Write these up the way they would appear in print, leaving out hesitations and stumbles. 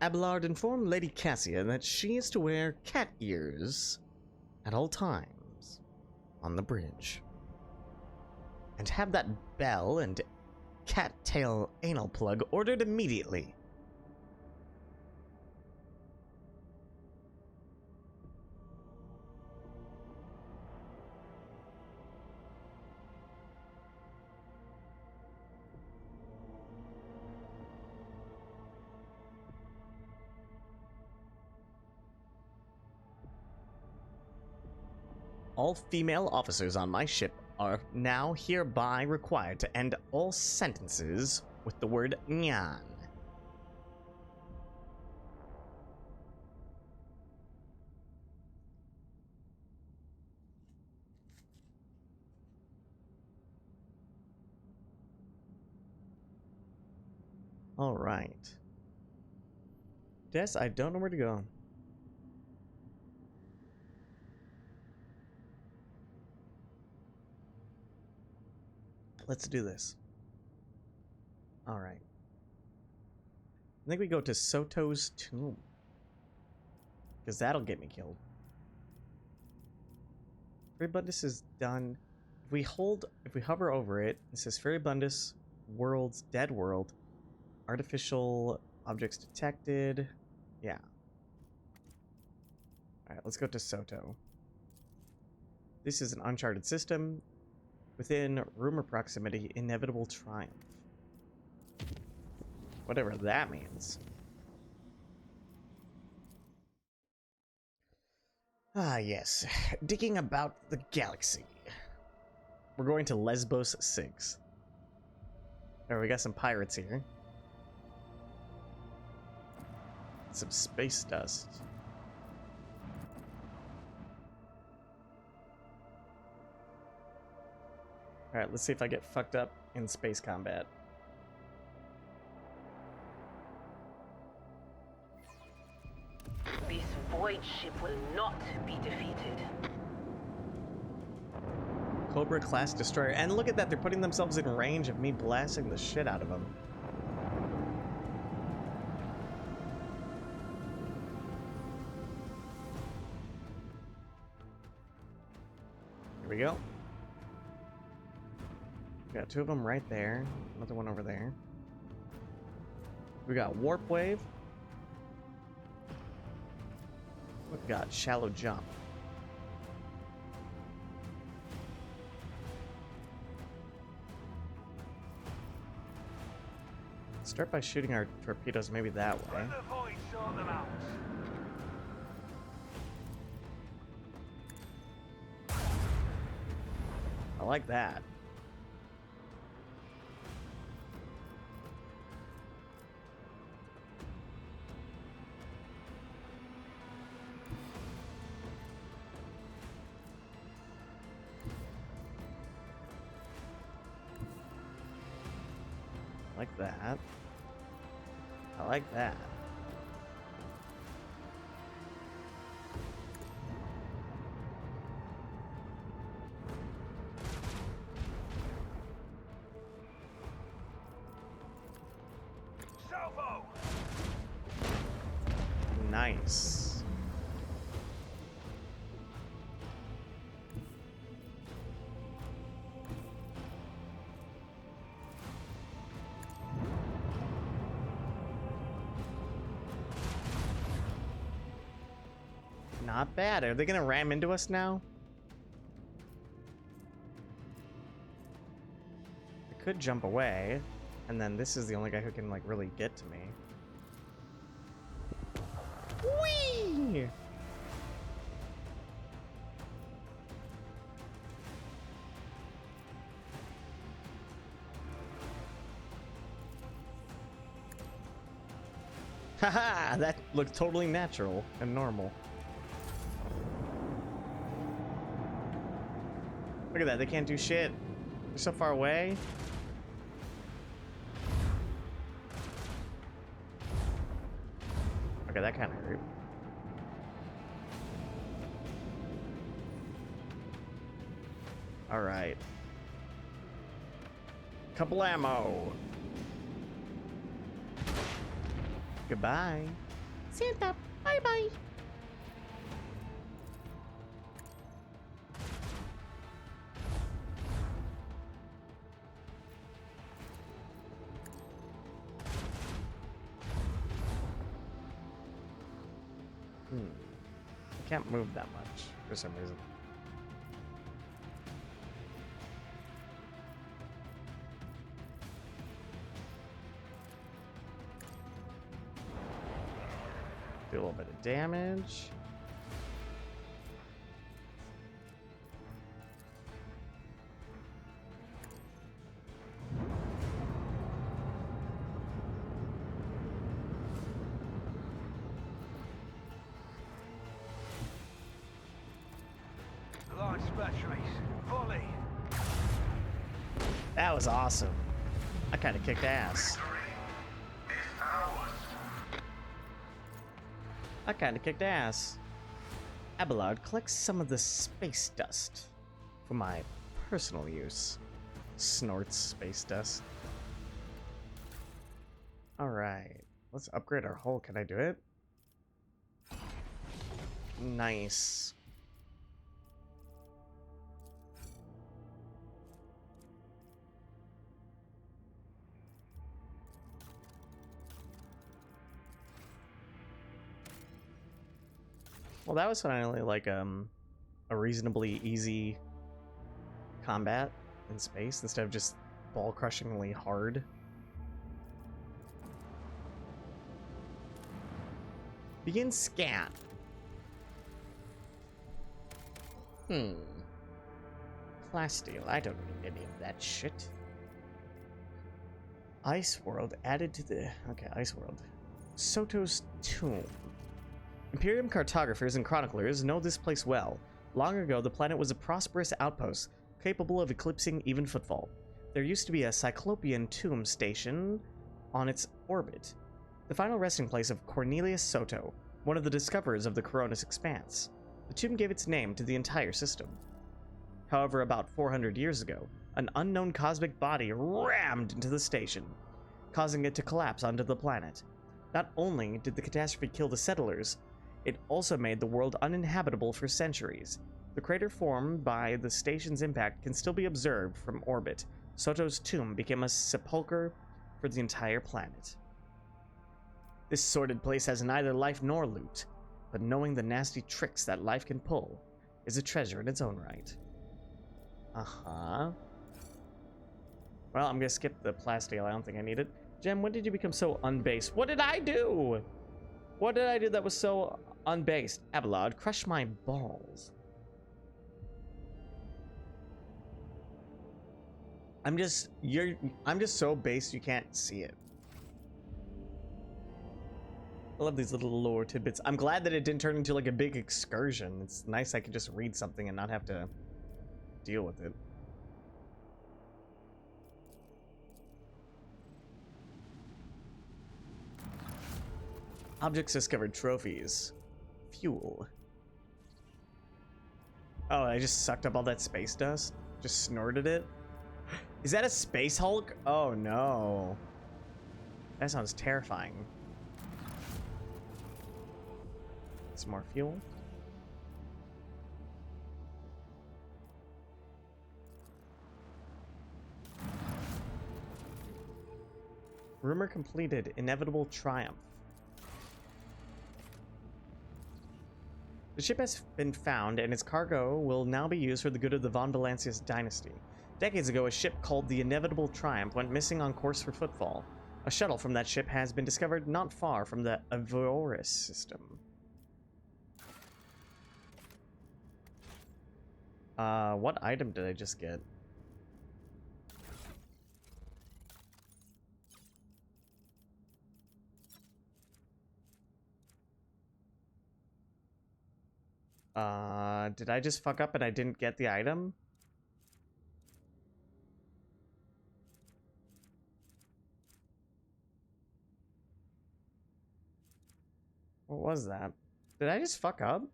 Abelard informed Lady Cassia that she is to wear cat ears at all times on the bridge. And have that bell and cattail anal plug ordered immediately. All female officers on my ship are now hereby required to end all sentences with the word nyan. All right. Des, I don't know where to go. Let's do this. All right. I think we go to Soto's tomb. Because that'll get me killed. Ferrybundus is done. If we hover over it, it says Ferrybundus, world's dead world. Artificial objects detected. Yeah. Alright, let's go to Soto. This is an uncharted system. Within rumor proximity, inevitable triumph. Whatever that means. Ah, yes. Digging about the galaxy. We're going to Lesbos 6. Alright, we got some pirates here. Some space dust. Alright, let's see if I get fucked up in space combat. This void ship will not be defeated. Cobra class destroyer. And look at that, they're putting themselves in range of me blasting the shit out of them. Here we go. We got two of them right there. Another one over there. We got warp wave. We got shallow jump. Start by shooting our torpedoes maybe that way. I like that. Like that. I like that. Salvo! Nice. Not bad. Are they gonna ram into us now? I could jump away, and then this is the only guy who can like really get to me. Whee! Haha! That looked totally natural and normal. Look at that, they can't do shit. They're so far away. Okay, that kind of hurt. All right. Couple ammo. Goodbye. Santa, bye-bye. I can't move that much for some reason. Do a little bit of damage. Launch batteries, volley. That was awesome. I kind of kicked ass. I kind of kicked ass. Abelard collects some of the space dust for my personal use. Snorts space dust. Alright, let's upgrade our hull. Can I do it? Nice. Well, that was finally like a reasonably easy combat in space instead of just ball-crushingly hard. Begin scan. Plasteel, I don't need any of that shit. Ice World added to the... Okay, Ice World. Soto's Tomb. Imperium cartographers and chroniclers know this place well. Long ago, the planet was a prosperous outpost, capable of eclipsing even footfall. There used to be a Cyclopean tomb station on its orbit, the final resting place of Cornelius Soto, one of the discoverers of the Coronis Expanse. The tomb gave its name to the entire system. However, about 400 years ago, an unknown cosmic body rammed into the station, causing it to collapse onto the planet. Not only did the catastrophe kill the settlers, it also made the world uninhabitable for centuries. The crater formed by the station's impact can still be observed from orbit. Soto's tomb became a sepulcher for the entire planet. This sordid place has neither life nor loot, but knowing the nasty tricks that life can pull is a treasure in its own right. Uh-huh. Well, I'm gonna skip the plasteel. I don't think I need it. Jem, when did you become so unbased? What did I do? What did I do that was so unbased? Abelard, crush my balls. I'm just so based you can't see it. I love these little lore tidbits. I'm glad that it didn't turn into like a big excursion. It's nice I could just read something and not have to deal with it. Objects discovered, trophies. Fuel. Oh, I just sucked up all that space dust? Just snorted it? Is that a space Hulk? Oh no. That sounds terrifying. Some more fuel. Rumor completed. Inevitable triumph. The ship has been found, and its cargo will now be used for the good of the Von Valancius dynasty. Decades ago, a ship called the Inevitable Triumph went missing on course for Footfall. A shuttle from that ship has been discovered not far from the Avoris system. What item did I just get? Did I just fuck up and I didn't get the item? What was that? Did I just fuck up?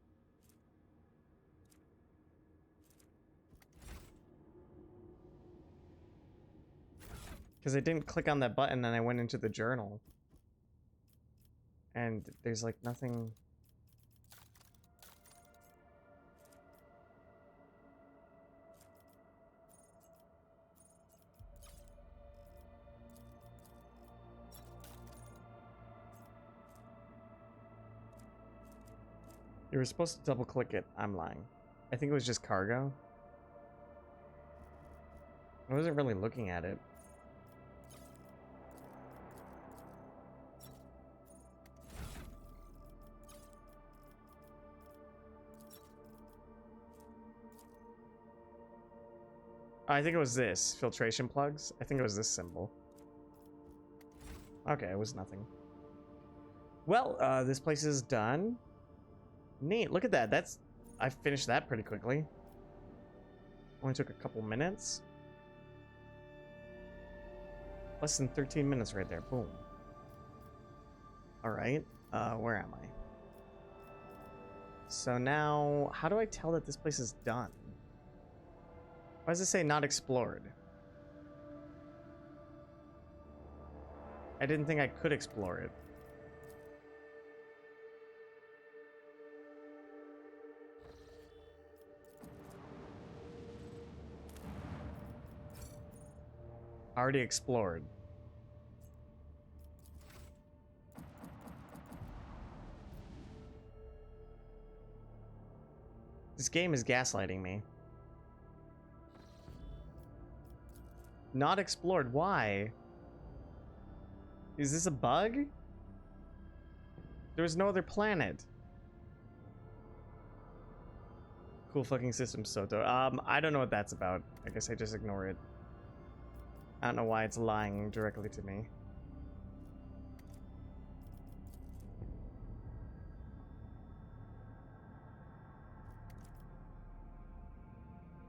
Because I didn't click on that button and I went into the journal. And there's like nothing. You were supposed to double click it. I'm lying. I think it was just cargo. I wasn't really looking at it. I think it was this. Filtration plugs. I think it was this symbol. Okay, it was nothing. Well, this place is done. Neat. Look at that. I finished that pretty quickly. Only took a couple minutes. Less than 13 minutes right there. Boom. Alright. Where am I? So now, how do I tell that this place is done? Why does it say not explored? I didn't think I could explore it. Already explored. This game is gaslighting me. Not explored. Why? Is this a bug? There was no other planet. Cool fucking system, Soto. I don't know what that's about. I guess I just ignore it. I don't know why it's lying directly to me.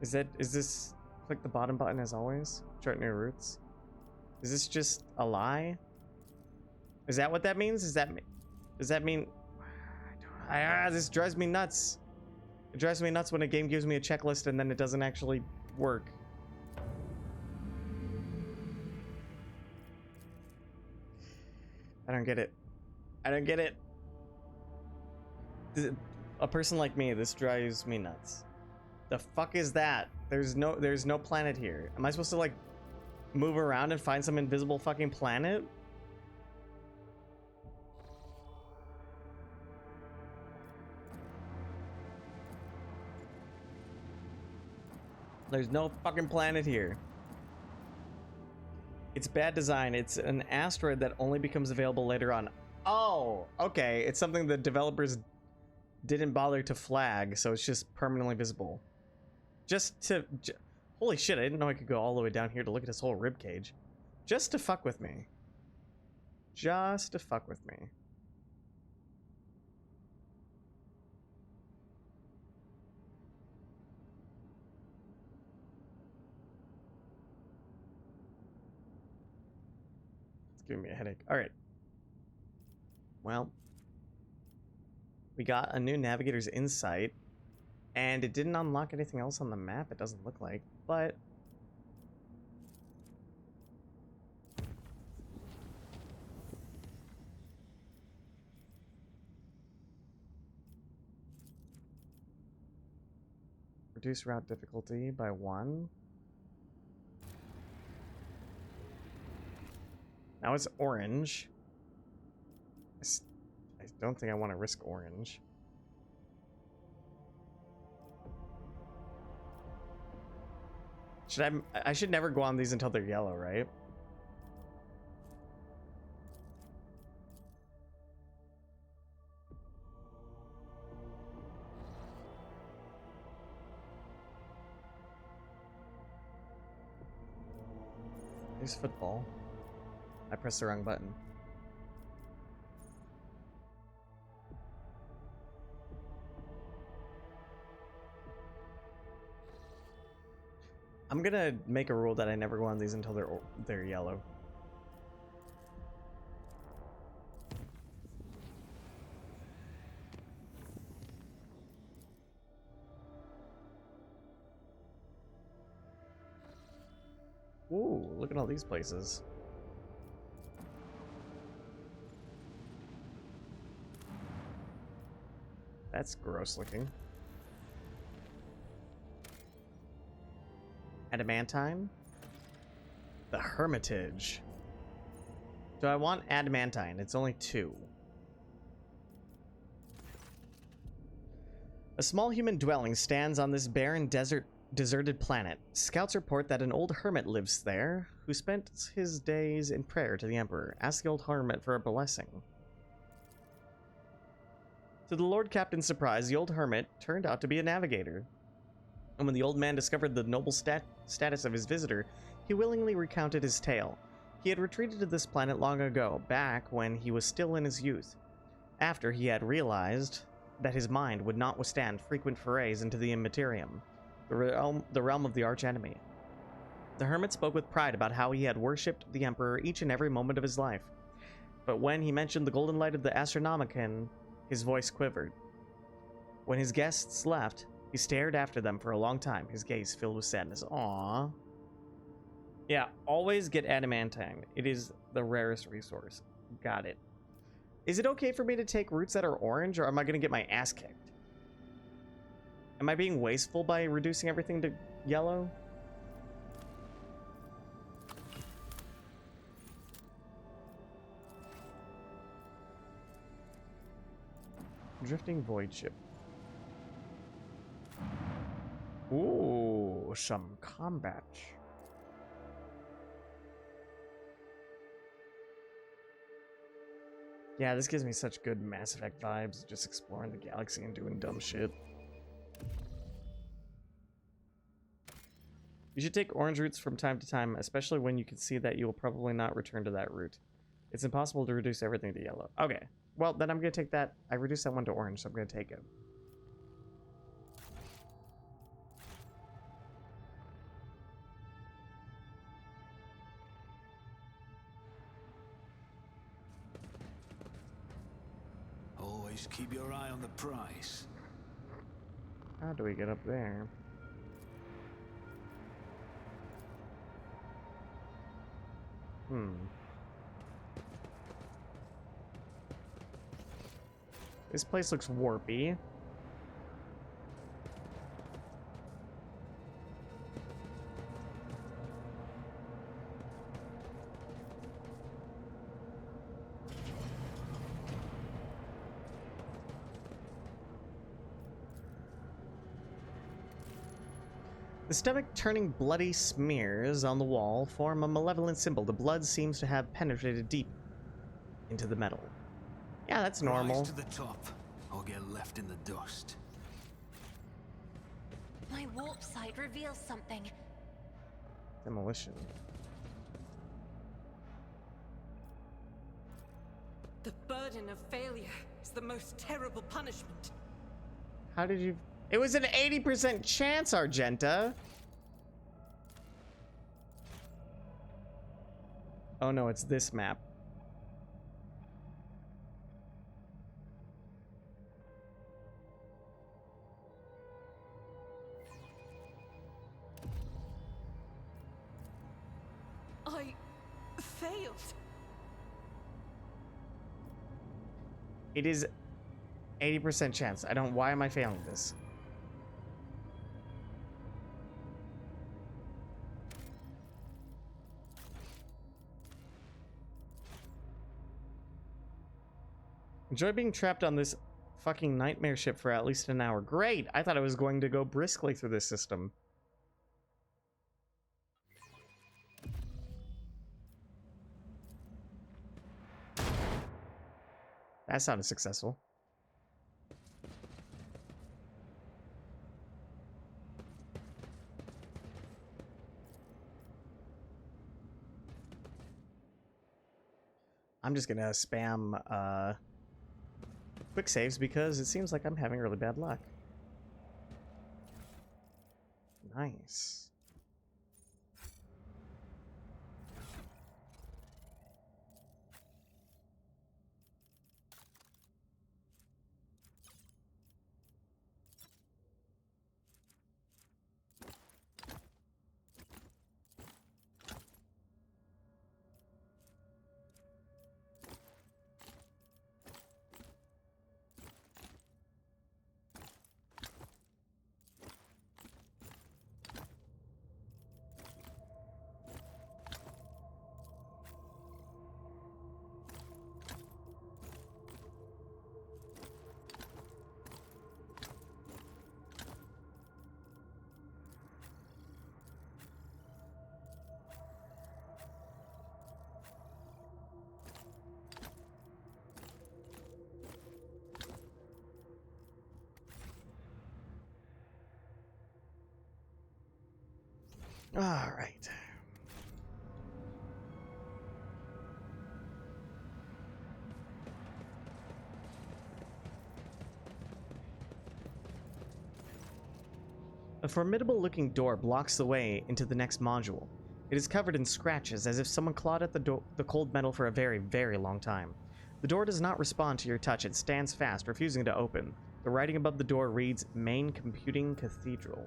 Is this click the bottom button as always? Chart new routes. Is this just a lie? Is that what that means? Does that mean this drives me nuts. It drives me nuts when a game gives me a checklist and then it doesn't actually work. I don't get it. I don't get it. A person like me, this drives me nuts. The fuck is that? There's no planet here. Am I supposed to like move around and find some invisible fucking planet? There's no fucking planet here. It's bad design. It's an asteroid that only becomes available later on. Oh, okay. It's something the developers didn't bother to flag, so it's just permanently visible. Holy shit, I didn't know I could go all the way down here to look at this whole rib cage. Just to fuck with me. Just to fuck with me. It's giving me a headache. Alright. Well. We got a new Navigator's Insight. And it didn't unlock anything else on the map, it doesn't look like, but... Reduce route difficulty by 1. Now it's orange. I don't think I want to risk orange. I should never go on these until they're yellow, right? There's football. I pressed the wrong button. I'm gonna make a rule that I never go on these until they're yellow. Ooh, look at all these places. That's gross looking. Adamantine? The Hermitage. Do I want adamantine? It's only 2. A small human dwelling stands on this barren deserted planet. Scouts report that an old hermit lives there, who spent his days in prayer to the Emperor. Ask the old hermit for a blessing. To the Lord Captain's surprise, the old hermit turned out to be a navigator. And when the old man discovered the noble status of his visitor, he willingly recounted his tale. He had retreated to this planet long ago, back when he was still in his youth, after he had realized that his mind would not withstand frequent forays into the Immaterium, the realm of the archenemy. The hermit spoke with pride about how he had worshipped the Emperor each and every moment of his life. But when he mentioned the golden light of the Astronomicon, his voice quivered. When his guests left, he stared after them for a long time, his gaze filled with sadness. Aww. Yeah, always get adamantine. It is the rarest resource. Got it. Is it okay for me to take roots that are orange, or am I going to get my ass kicked? Am I being wasteful by reducing everything to yellow? Drifting void ship. Ooh, some combat. Yeah, this gives me such good Mass Effect vibes, just exploring the galaxy and doing dumb shit. You should take orange routes from time to time, especially when you can see that you will probably not return to that route. It's impossible to reduce everything to yellow. Okay, well, then I'm going to take that. I reduced that one to orange, so I'm going to take it. Always keep your eye on the prize. How do we get up there? This place looks warpy. The stomach-turning bloody smears on the wall form a malevolent symbol. The blood seems to have penetrated deep into the metal. Yeah, that's normal. Rise to the top, or get left in the dust. My warp site reveals something. Demolition. The burden of failure is the most terrible punishment. How did you... It was an 80% chance, Argenta! Oh no, it's this map. I failed. It is 80% chance. Why am I failing this? Enjoy being trapped on this fucking nightmare ship for at least an hour. Great! I thought I was going to go briskly through this system. That sounded successful. I'm just gonna spam quick saves because it seems like I'm having really bad luck. Nice. All right. A formidable-looking door blocks the way into the next module. It is covered in scratches, as if someone clawed at the cold metal for a very, very long time. The door does not respond to your touch. It stands fast, refusing to open. The writing above the door reads, Main Computing Cathedral.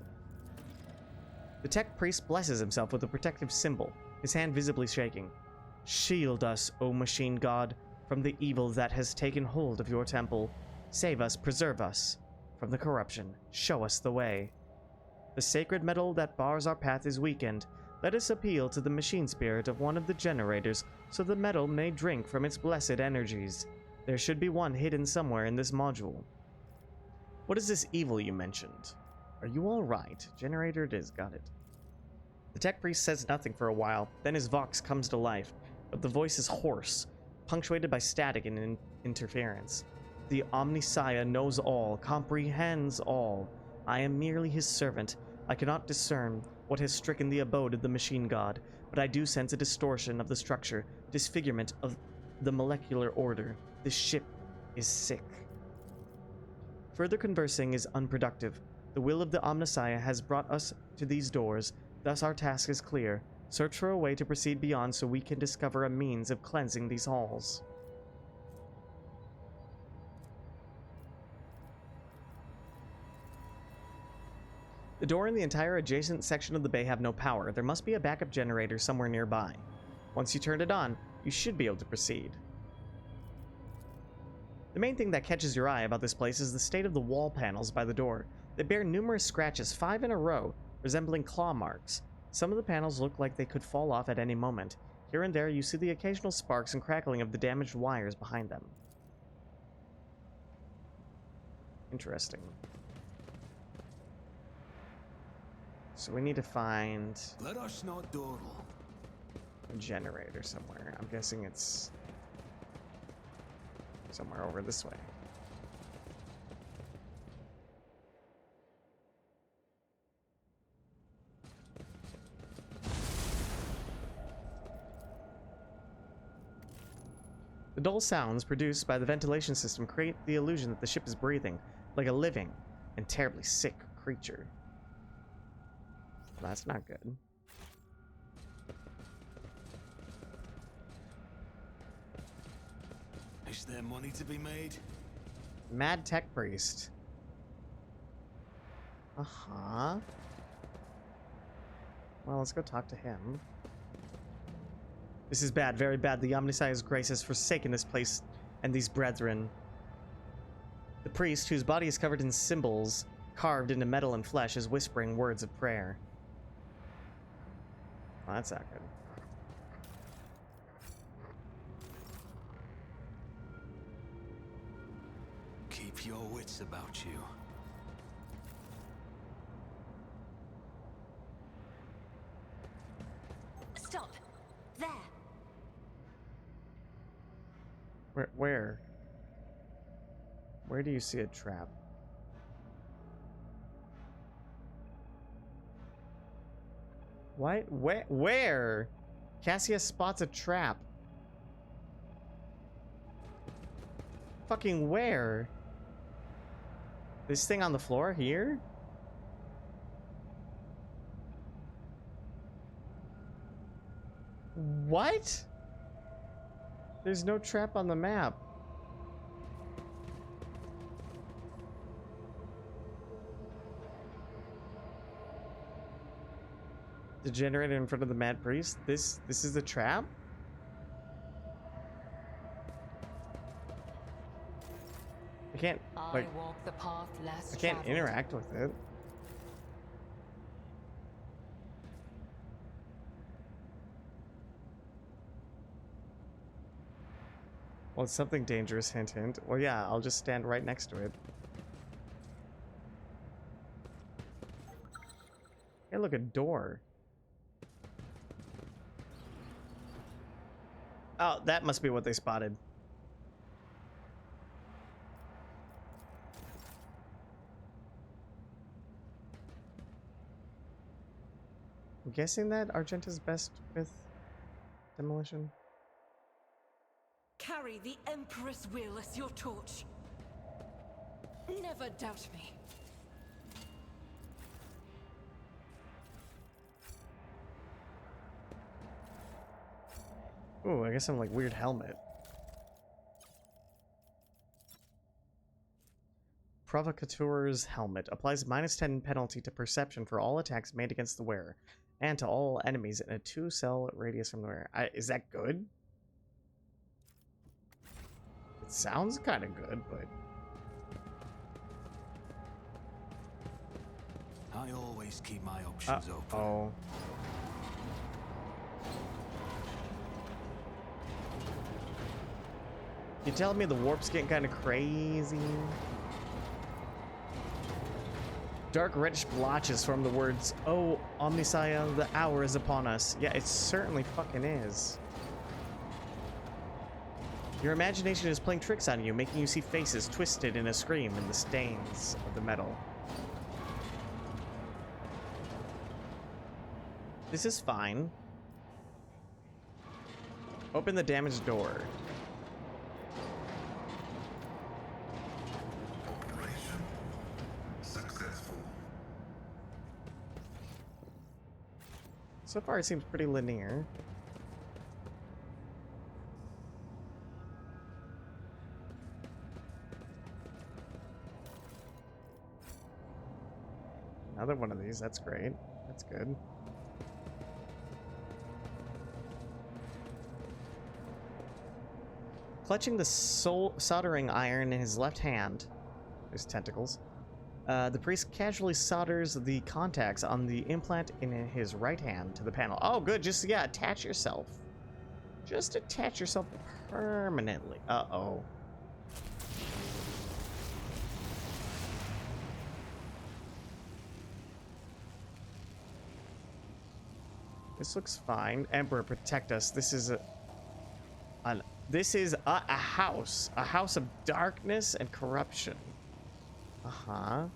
The tech priest blesses himself with a protective symbol, his hand visibly shaking. Shield us, O machine god, from the evil that has taken hold of your temple. Save us, preserve us from the corruption. Show us the way. The sacred metal that bars our path is weakened. Let us appeal to the machine spirit of one of the generators so the metal may drink from its blessed energies. There should be one hidden somewhere in this module. What is this evil you mentioned? Are you all right? Generator it is, got it. The tech priest says nothing for a while, then his vox comes to life, but the voice is hoarse, punctuated by static and interference. The Omnissiah knows all, comprehends all. I am merely his servant. I cannot discern what has stricken the abode of the machine god, but I do sense a distortion of the structure, disfigurement of the molecular order. This ship is sick. Further conversing is unproductive. The will of the Omnissiah has brought us to these doors, thus our task is clear. Search for a way to proceed beyond so we can discover a means of cleansing these halls. The door and the entire adjacent section of the bay have no power. There must be a backup generator somewhere nearby. Once you turn it on, you should be able to proceed. The main thing that catches your eye about this place is the state of the wall panels by the door. They bear numerous scratches, 5 in a row, resembling claw marks. Some of the panels look like they could fall off at any moment. Here and there you see the occasional sparks and crackling of the damaged wires behind them. Interesting. So we need to find Let us not dawdle. a generator somewhere. I'm guessing it's somewhere over this way. The dull sounds produced by the ventilation system create the illusion that the ship is breathing, like a living and terribly sick creature. That's not good. Is there money to be made? Mad Tech Priest. Uh-huh. Well, let's go talk to him. This is bad, very bad. The Omnissiah's grace has forsaken this place and these brethren. The priest, whose body is covered in symbols carved into metal and flesh, is whispering words of prayer. Well, that's not good. Keep your wits about you. Stop! There! Where? Where do you see a trap? What? Where? Cassia spots a trap. Fucking where? This thing on the floor here? What? There's no trap on the map. The generator in front of the Mad Priest? This is the trap? I can't, like, I walk the path less I can't traveled. interact with it. Well, it's something dangerous, hint, hint. Well, yeah, I'll just stand right next to it. Hey, look, a door. Oh, that must be what they spotted. I'm guessing that Argenta's best with demolition. Carry the Emperor's will as your torch. Never doubt me. Ooh, I guess I'm like weird helmet. Provocateur's helmet applies -10 penalty to perception for all attacks made against the wearer, and to all enemies in a 2-cell radius from the wearer. Is that good? It sounds kind of good, but I always keep my options open. oh. You telling me the warp's getting kind of crazy? Dark reddish blotches form the words, "Oh, Omnissiah, the hour is upon us." Yeah, it certainly fucking is. Your imagination is playing tricks on you, making you see faces twisted in a scream in the stains of the metal. This is fine. Open the damaged door. Operation successful. So far, it seems pretty linear. Another one of these, that's great. That's good. Clutching the soldering iron in his left hand, there's tentacles, the priest casually solders the contacts on the implant in his right hand to the panel. Oh, good. Just, yeah, attach yourself. Just attach yourself permanently. Uh-oh. This looks fine. Emperor, protect us. This is a house. A house of darkness and corruption. Uh-huh.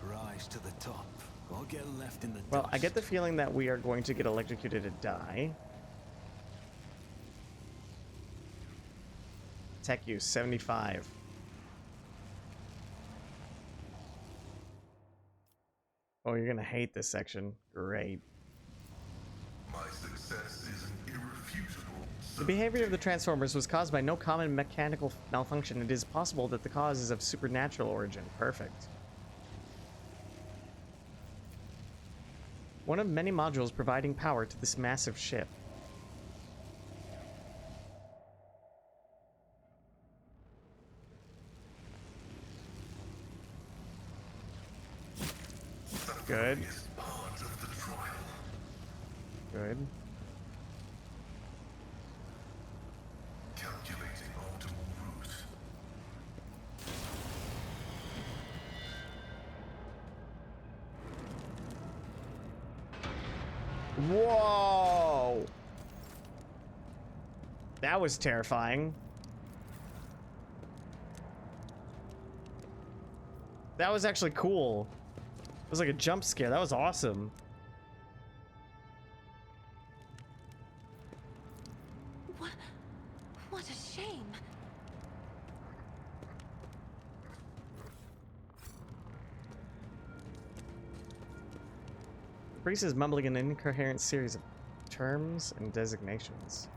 Rise to the top, or get left in the Well, dust. I get the feeling that we are going to get electrocuted and die. Tech use, 75. Oh, you're gonna hate this section. Great. My success is an irrefutable. The behavior of the Transformers was caused by no common mechanical malfunction. It is possible that the cause is of supernatural origin. Perfect. One of many modules providing power to this massive ship. Good. Is part of the trial. Good. Calculating optimal route. Whoa! That was terrifying. That was actually cool. It was like a jump scare. That was awesome. What a shame. The priest is mumbling an incoherent series of terms and designations.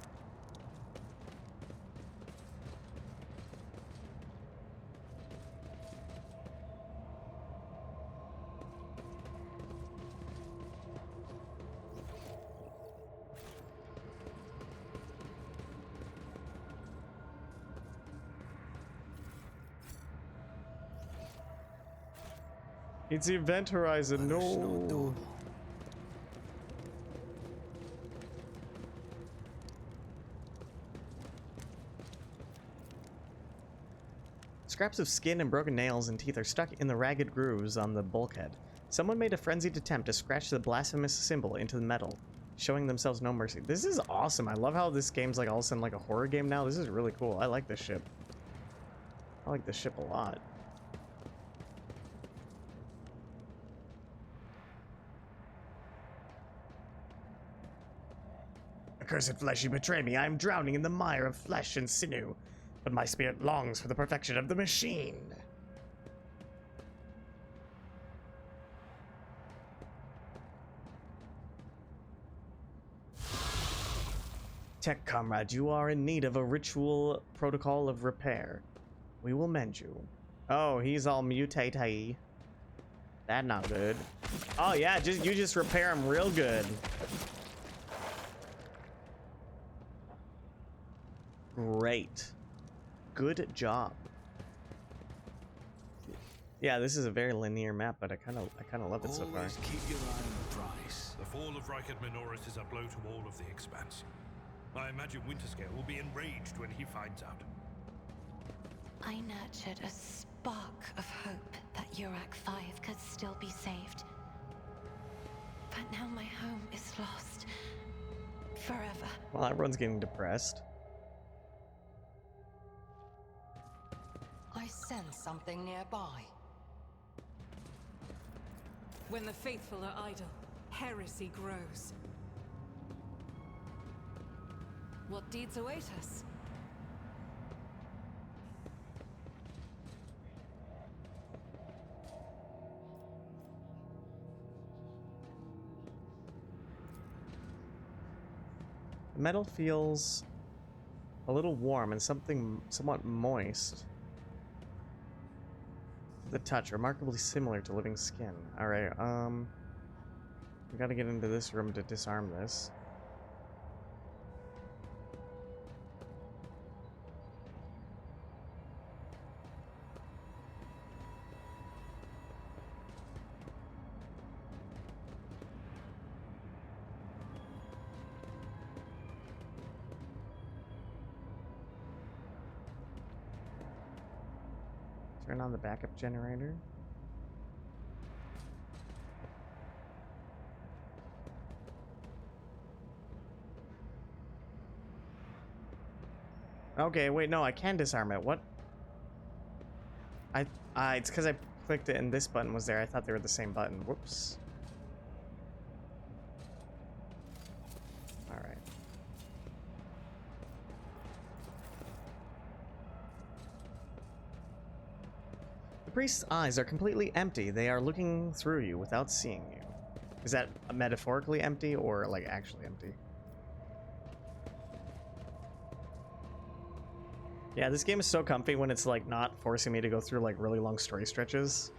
It's the event horizon. There's no No. door. Scraps of skin and broken nails and teeth are stuck in the ragged grooves on the bulkhead. Someone made a frenzied attempt to scratch the blasphemous symbol into the metal, showing themselves no mercy. This is awesome. I love how this game's like all of a sudden like a horror game now. This is really cool. I like this ship. I like this ship a lot. accursed flesh, you betray me. I am drowning in the mire of flesh and sinew, but my spirit longs for the perfection of the machine. Tech comrade, you are in need of a ritual protocol of repair. We will mend you. Oh, he's all mutate-y. That not good. Oh yeah, you just repair him real good. Great. Good job. Yeah, this is a very linear map, but I kind of love it so far. Always keep your eye on the prize. The fall of Reichert Minoris is a blow to all of the Expanse. I imagine Winterscale will be enraged when he finds out. I nurtured a spark of hope that Urak 5 could still be saved. But now my home is lost. Forever. Well, everyone's getting depressed. I sense something nearby. When the faithful are idle, heresy grows. What deeds await us? The metal feels a little warm and somewhat moist. The touch, remarkably similar to living skin. Alright, we gotta get into this room to disarm this. Turn on the backup generator. Okay, wait, no, I can disarm it. What? It's because I clicked it and this button was there. I thought they were the same button. Whoops. All right. The priest's eyes are completely empty. They are looking through you without seeing you. Is that metaphorically empty or like actually empty? Yeah, this game is so comfy when it's like not forcing me to go through like really long story stretches.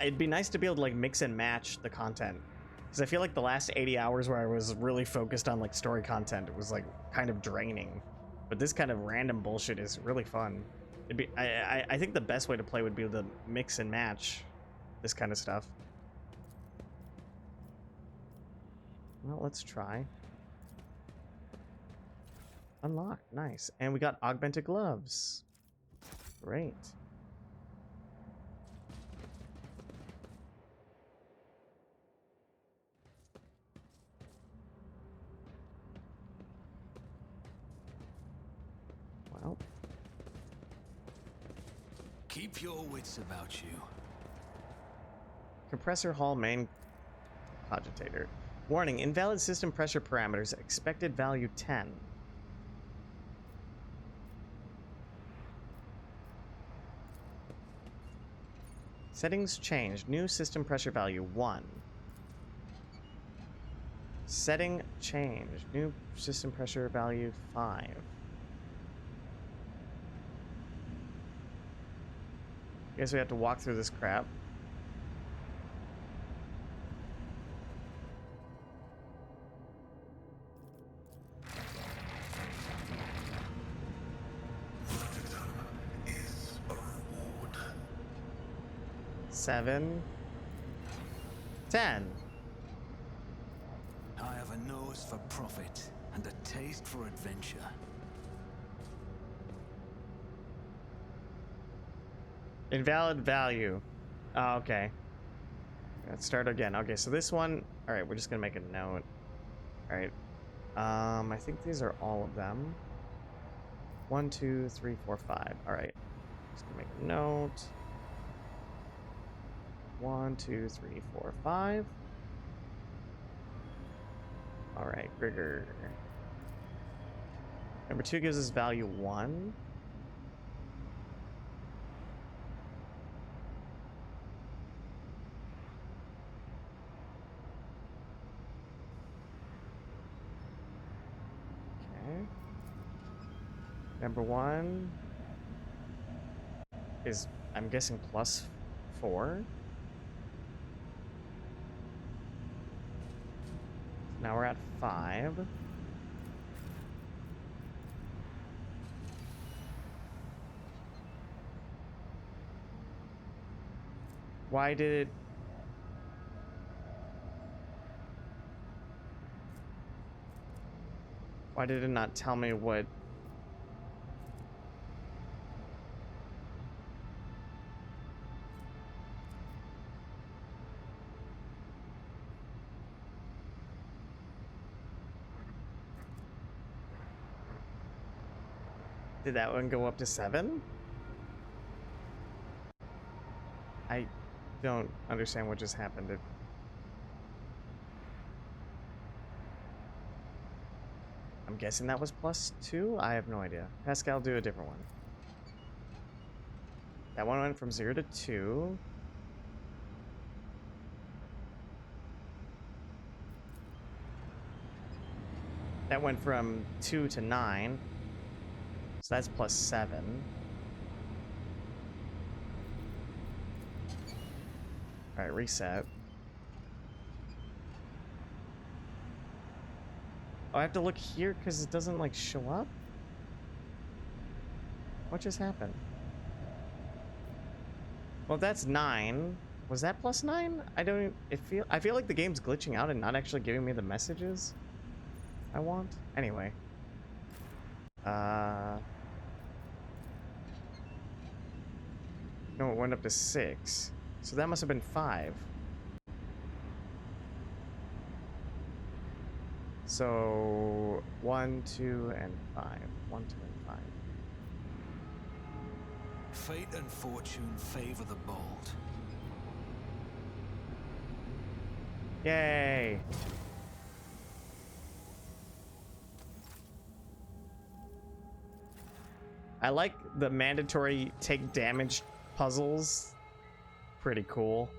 It'd be nice to be able to like mix and match the content, because I feel like the last 80 hours where I was really focused on like story content, it was like kind of draining. But this kind of random bullshit is really fun. It'd be, I think the best way to play would be to mix and match this kind of stuff. Well, let's try. Unlocked, nice. And we got augmented gloves. Great. Well. Keep your wits about you. Compressor hall main cogitator. Warning, invalid system pressure parameters, expected value 10. Settings changed. New system pressure value 1. Setting changed. New system pressure value 5. Guess we have to walk through this crap. Is a reward. 7, 10. I have a nose for profit and a taste for adventure. Invalid value. Oh, okay. Let's start again. Okay, so this one. All right, we're just gonna make a note. All right. I think these are all of them. 1, 2, 3, 4, 5. All right. Just gonna make a note. 1, 2, 3, 4, 5. Alright, Grigor. Number 2 gives us value 1. Okay. Number 1 is, I'm guessing, +4. Now we're at 5. Why did it... Why did it not tell me what... Did that one go up to 7? I don't understand what just happened. I'm guessing that was +2? I have no idea. Pascal, do a different one. That one went from 0 to 2. That went from 2 to 9. So that's +7. Alright, reset. Oh, I have to look here because it doesn't, like, show up? What just happened? Well, that's 9. Was that +9? I don't... I feel like the game's glitching out and not actually giving me the messages I want. Anyway. No, it went up to 6. So that must have been 5. So 1, 2, and 5. 1, 2, and 5. Fate and fortune favor the bold. Yay! I like the mandatory take damage puzzles. Pretty cool.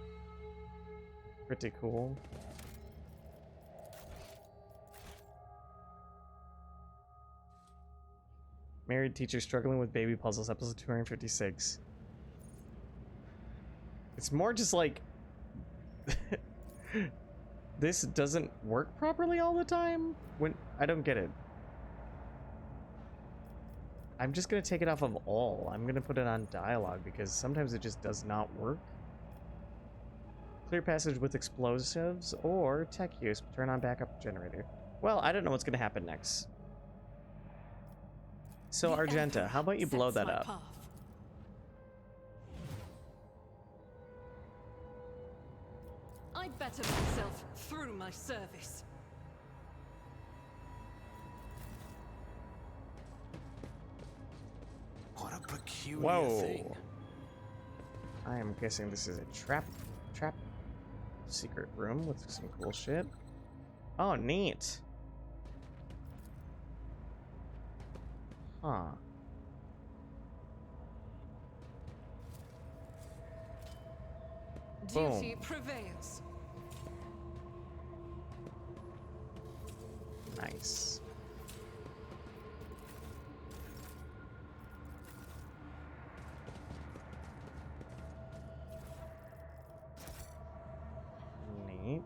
Pretty cool. Married teacher struggling with baby puzzles, episode 256. It's more just like this doesn't work properly all the time. When I don't get it. I'm just gonna take it off of all. I'm gonna put it on dialogue because sometimes it just does not work. Clear passage with explosives or tech use. Turn on backup generator. Well, I don't know what's gonna happen next. So Argenta, how about you blow that up? Path. I better myself through my service. What a peculiar Whoa. thing. I am guessing this is a trap secret room with some cool shit. Oh, neat. Huh. Duty Boom. prevails. Nice. Neat.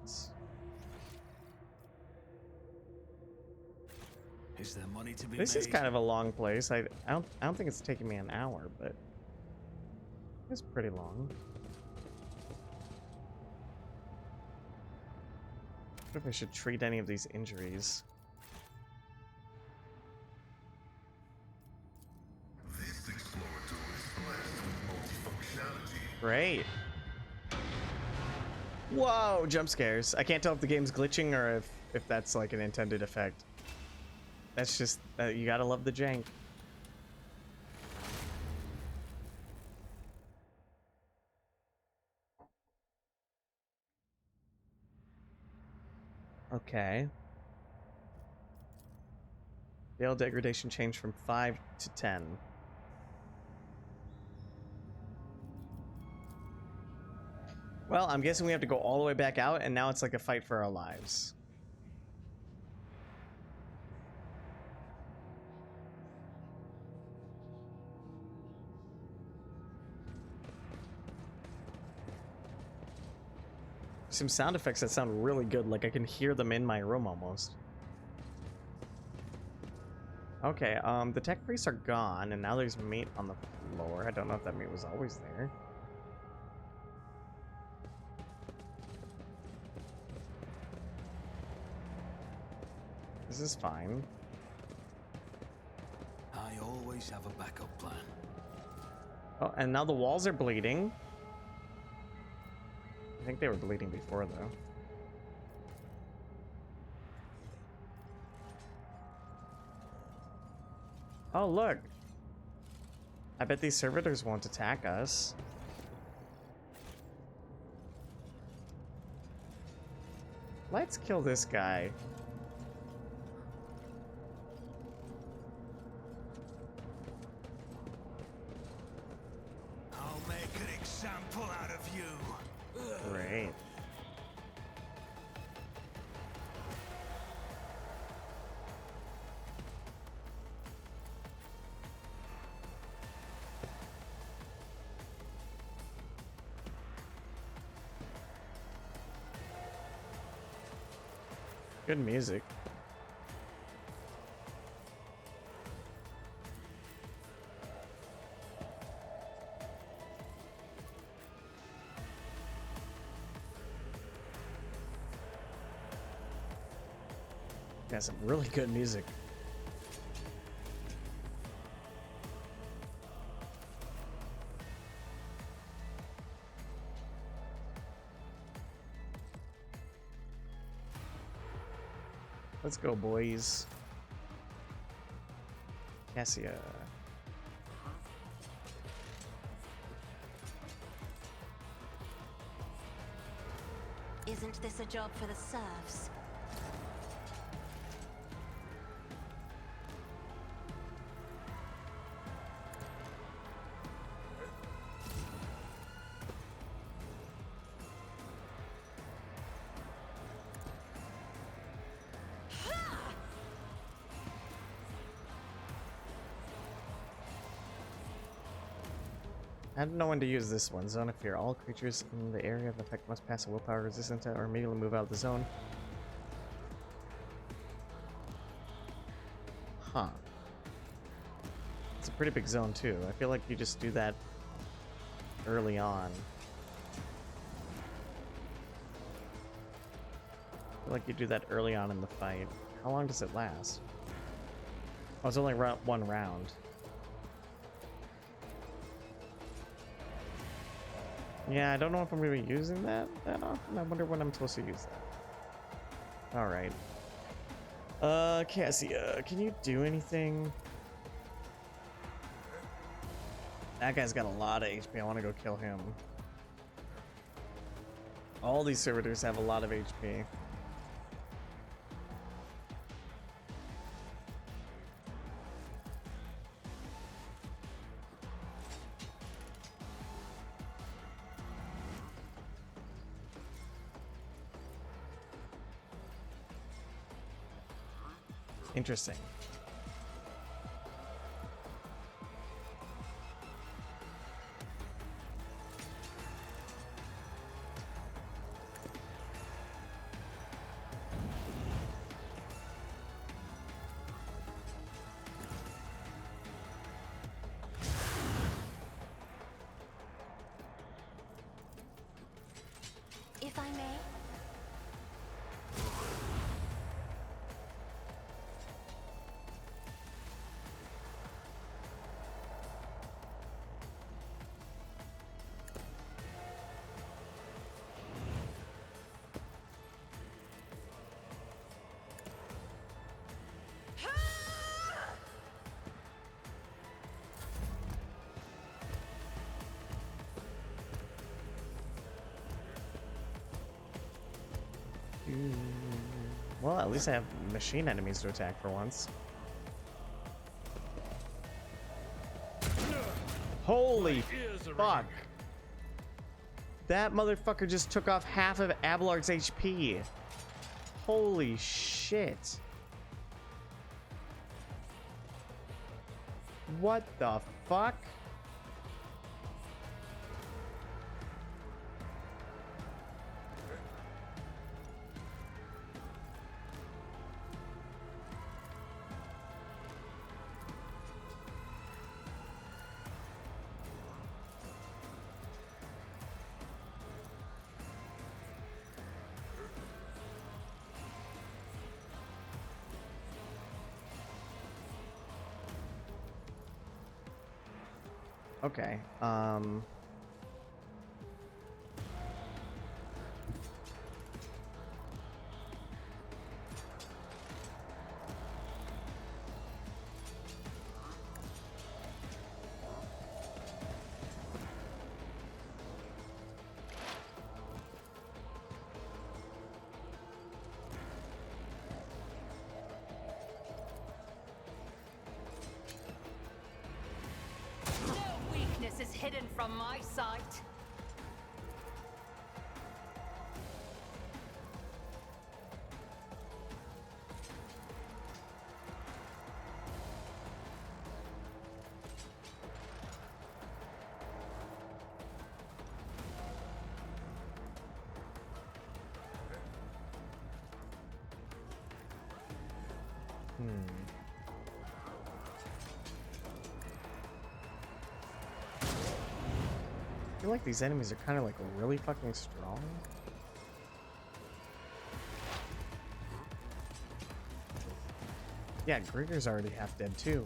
Is there money to be This made? is kind of a long place. I don't think it's taking me an hour, but it's pretty long. I wonder if I should treat any of these injuries. This explorator is blessed with multifunctionality. Great. Whoa, jump scares. I can't tell if the game's glitching or if that's like an intended effect. That's just, you gotta love the jank. Okay. Gale degradation changed from 5 to 10. Well, I'm guessing we have to go all the way back out, and now it's like a fight for our lives. Some sound effects that sound really good, like I can hear them in my room almost. Okay, the tech priests are gone, and now there's meat on the floor. I don't know if that meat was always there. This is fine. I always have a backup plan. Oh, and now the walls are bleeding. I think they were bleeding before, though. Oh, look. I bet these servitors won't attack us. Let's kill this guy. I'll make an example out of you. Great. Good music. Yeah, some really good music. Let's go, boys. Cassia. Isn't this a job for the serfs? I don't know when to use this one. Zone of Fear. All creatures in the area of effect must pass a willpower resistance or immediately move out of the zone. Huh. It's a pretty big zone too. I feel like you just do that early on. I feel like you do that early on in the fight. How long does it last? Oh, it's only one round. Yeah, I don't know if I'm really using that often. I wonder when I'm supposed to use that. Alright. Cassia, can you do anything? That guy's got a lot of HP. I want to go kill him. All these servitors have a lot of HP. Interesting. If I may. Well, at least I have machine enemies to attack for once. Holy My ears are fuck. ringing. That motherfucker just took off half of Abelard's HP. Holy shit. What the fuck? Okay, No weakness is hidden from my sight. I feel like these enemies are kind of like really fucking strong. Yeah, Grigor's already half dead too.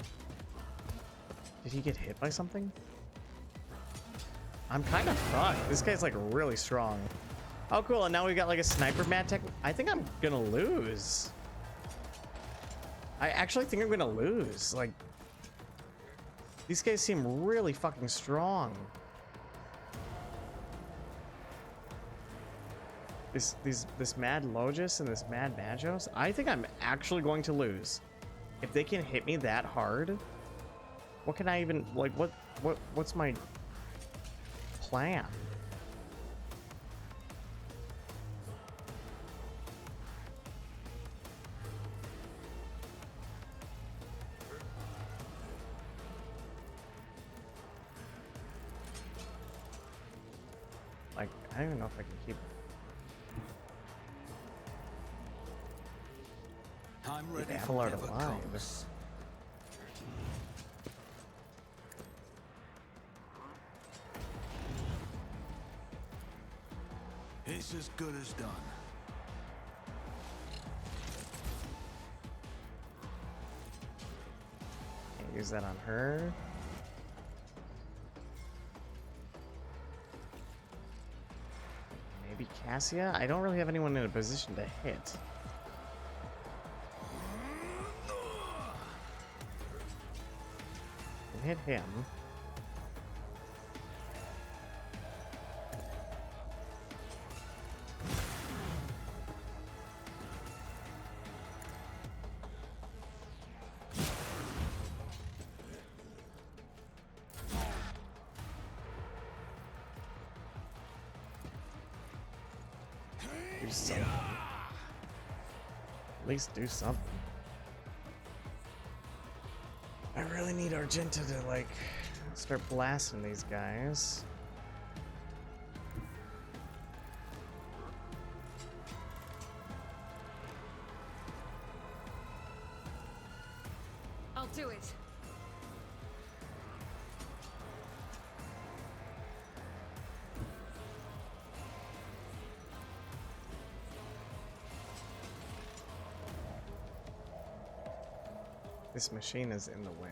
Did he get hit by something? I'm kind of fucked. This guy's like really strong. Oh, cool. And now we got like a sniper mad tech. I think I'm gonna lose. I actually think I'm gonna lose. Like, these guys seem really fucking strong. This Mad Logis and this Mad Magos. I think I'm actually going to lose. If they can hit me that hard, what can I even like? What's my plan? Like, I don't even know if I can keep. I'm ready for Abelard whatever alive. comes. It's as good as done. Can't use that on her. Maybe Cassia? I don't really have anyone in a position to hit. Can hit him. Do something. At least do something. I really need Argenta to like start blasting these guys. I'll do it. This machine is in the way.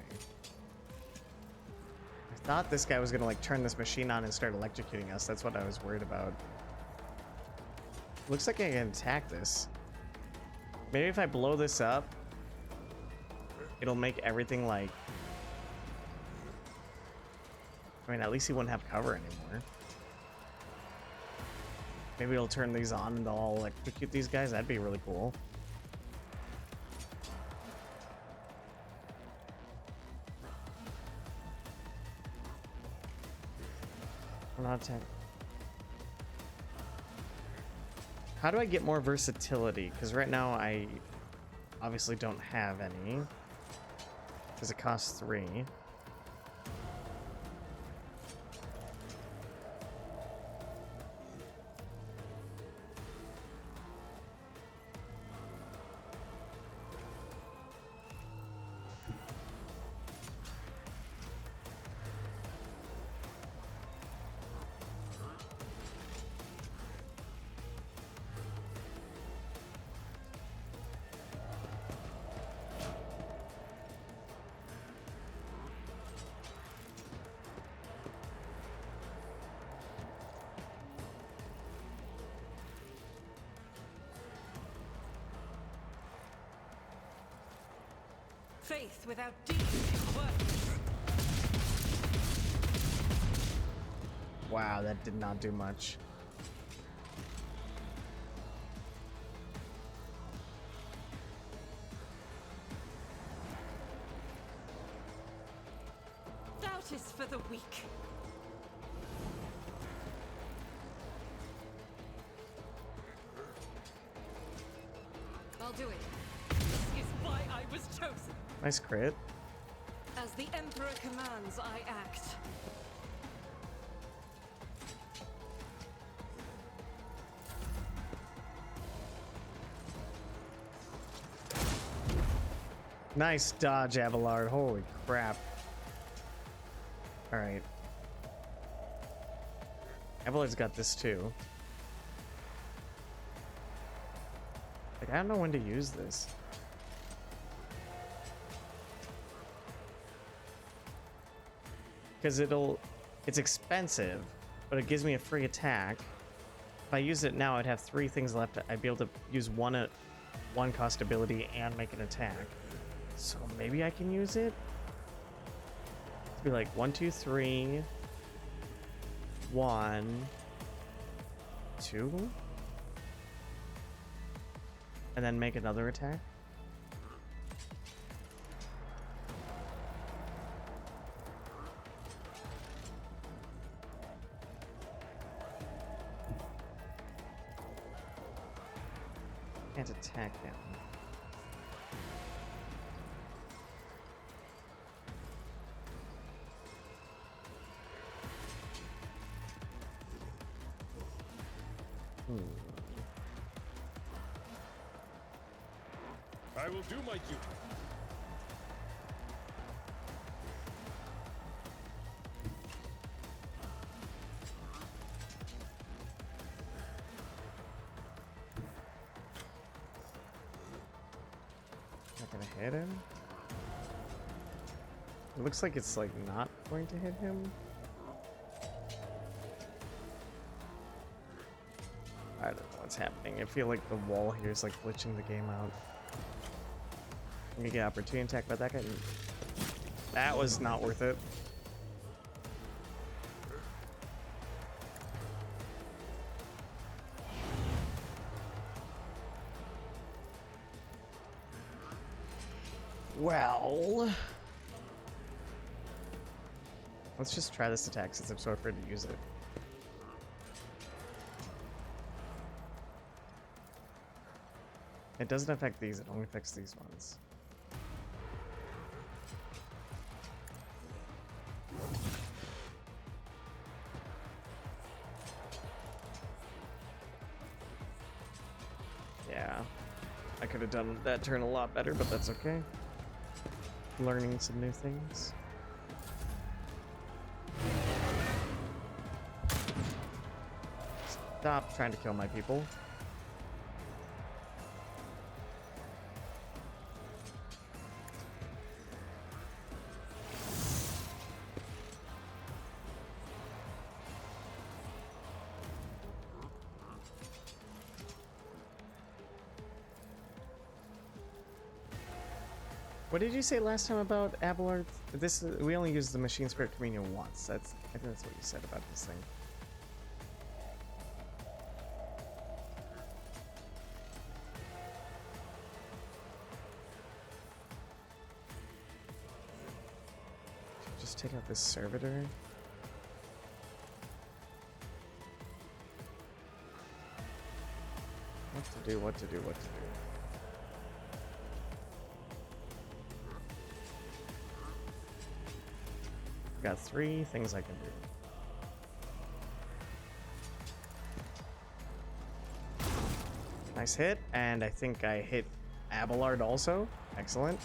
I thought this guy was gonna like turn this machine on and start electrocuting us. That's what I was worried about. Looks like I can attack this. Maybe if I blow this up, it'll make everything like... I mean, at least he wouldn't have cover anymore. Maybe it'll turn these on and they'll all electrocute these guys. That'd be really cool. not attack. How do I get more versatility? Because right now I obviously don't have any. Because it costs 3. Faith without deeds is worthless. Wow, that did not do much. Doubt is for the weak. I'll do it. This is why I was chosen. Nice crit. As the Emperor commands, I act. Nice dodge, Abelard. Holy crap. Alright. Abelard's got this too. Like, I don't know when to use this. Because it's expensive, but it gives me a free attack. If I use it now, I'd have 3 things left. I'd be able to use one cost ability and make an attack. So maybe I can use it? It'd be like 1, 2, 3, 1, 2, and then make another attack. Can't attack him. I will do my duty. Not gonna hit him? It looks like it's like not going to hit him. I don't know what's happening. I feel like the wall here is like glitching the game out. Let me get opportunity attack by that guy. That was not worth it. Well, let's just try this attack since I'm so afraid to use it. It doesn't affect these, it only affects these ones. Yeah, I could have done that turn a lot better, but that's okay. Learning some new things. Stop trying to kill my people. What did you say last time about Abelard? This we only use the Machine Spirit Communion once. I think that's what you said about this thing. Just take out this servitor. What to do. Got 3 things I can do. Nice hit, and I think I hit Abelard also. Excellent.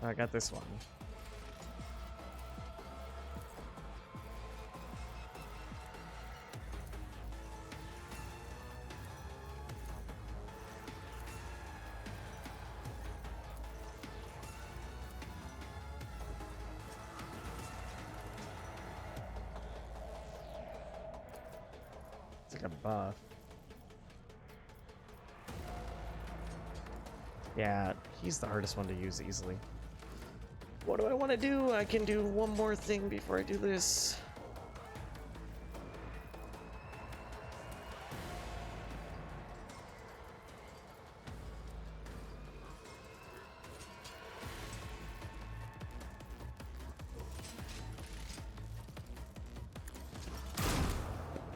I got this one. It's like a buff. Yeah, he's the hardest one to use easily. What do I want to do? I can do one more thing before I do this.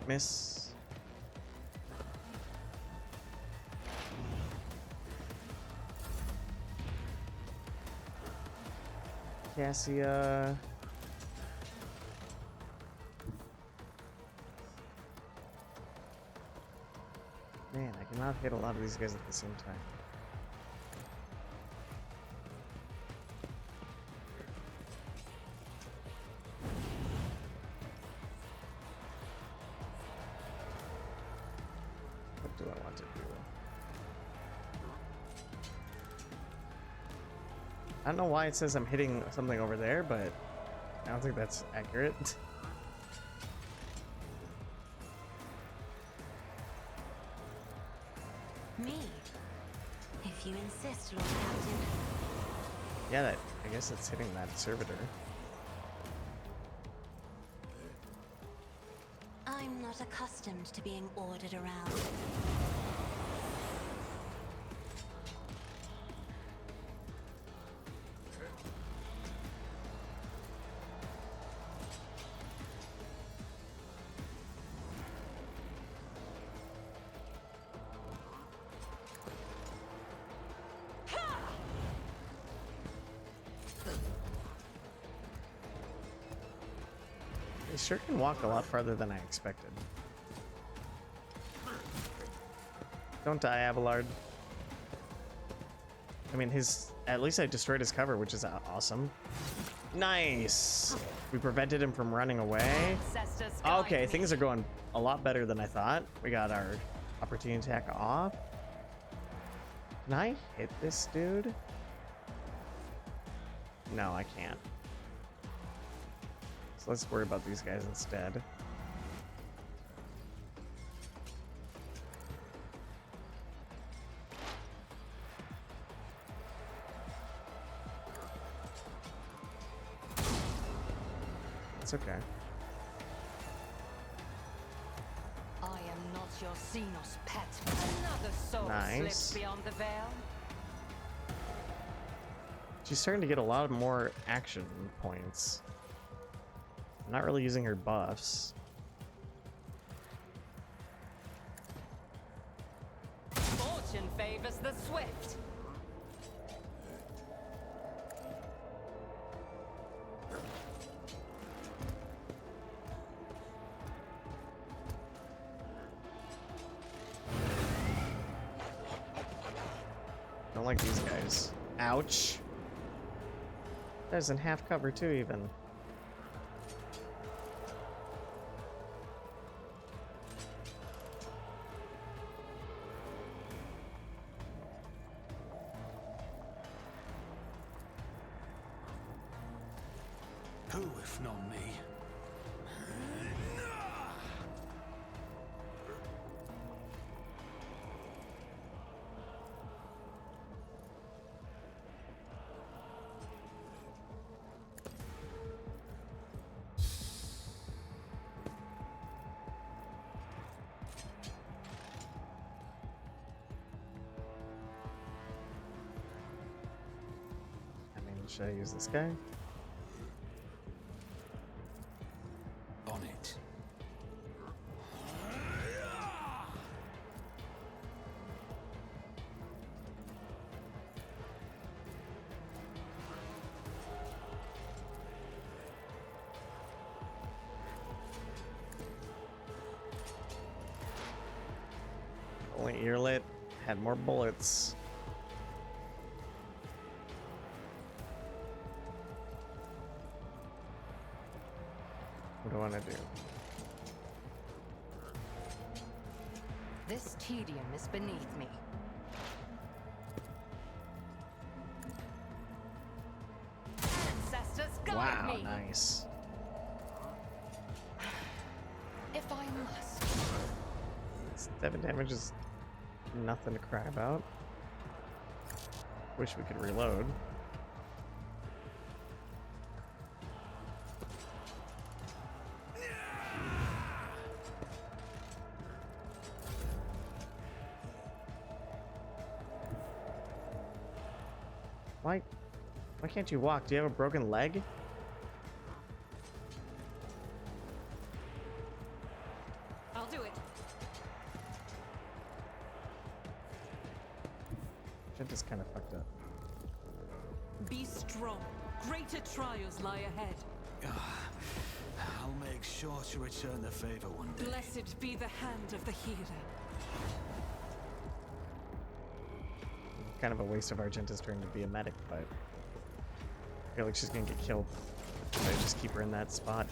Miss. Cassia. Man, I cannot hit a lot of these guys at the same time. What do I want to do? I don't know why it says I'm hitting something over there, but I don't think that's accurate. Me? If you insist, Lord Captain. Yeah, that, I guess it's hitting that servitor. I'm not accustomed to being ordered around. He sure can walk a lot farther than I expected. Don't die, Abelard. I mean, at least I destroyed his cover, which is awesome. Nice! We prevented him from running away. Okay, things are going a lot better than I thought. We got our opportunity attack off. Can I hit this dude? No, I can't. So let's worry about these guys instead. It's okay. I am not your Xenos pet. Another soul Nice. slips beyond the veil. She's starting to get a lot more action points. I'm not really using her buffs. Fortune favors the swift. Don't like these guys. Ouch. There's in half cover too, even. Who, if not me? Should I use this guy? On it. Only earlit had more bullets. What do I want to do? This tedium is beneath me. Ancestors, guide Wow, me. nice. If I must. 7 damage is nothing to cry about. Wish we could reload. Why can't you walk? Do you have a broken leg? I'll do it. Shit just kind of fucked up. Be strong. Greater trials lie ahead. I'll make sure to return the favor one day. Blessed be the hand of the healer. Kind of a waste of Argenta's turn to be a medic, but I feel like she's gonna get killed if I just keep her in that spot.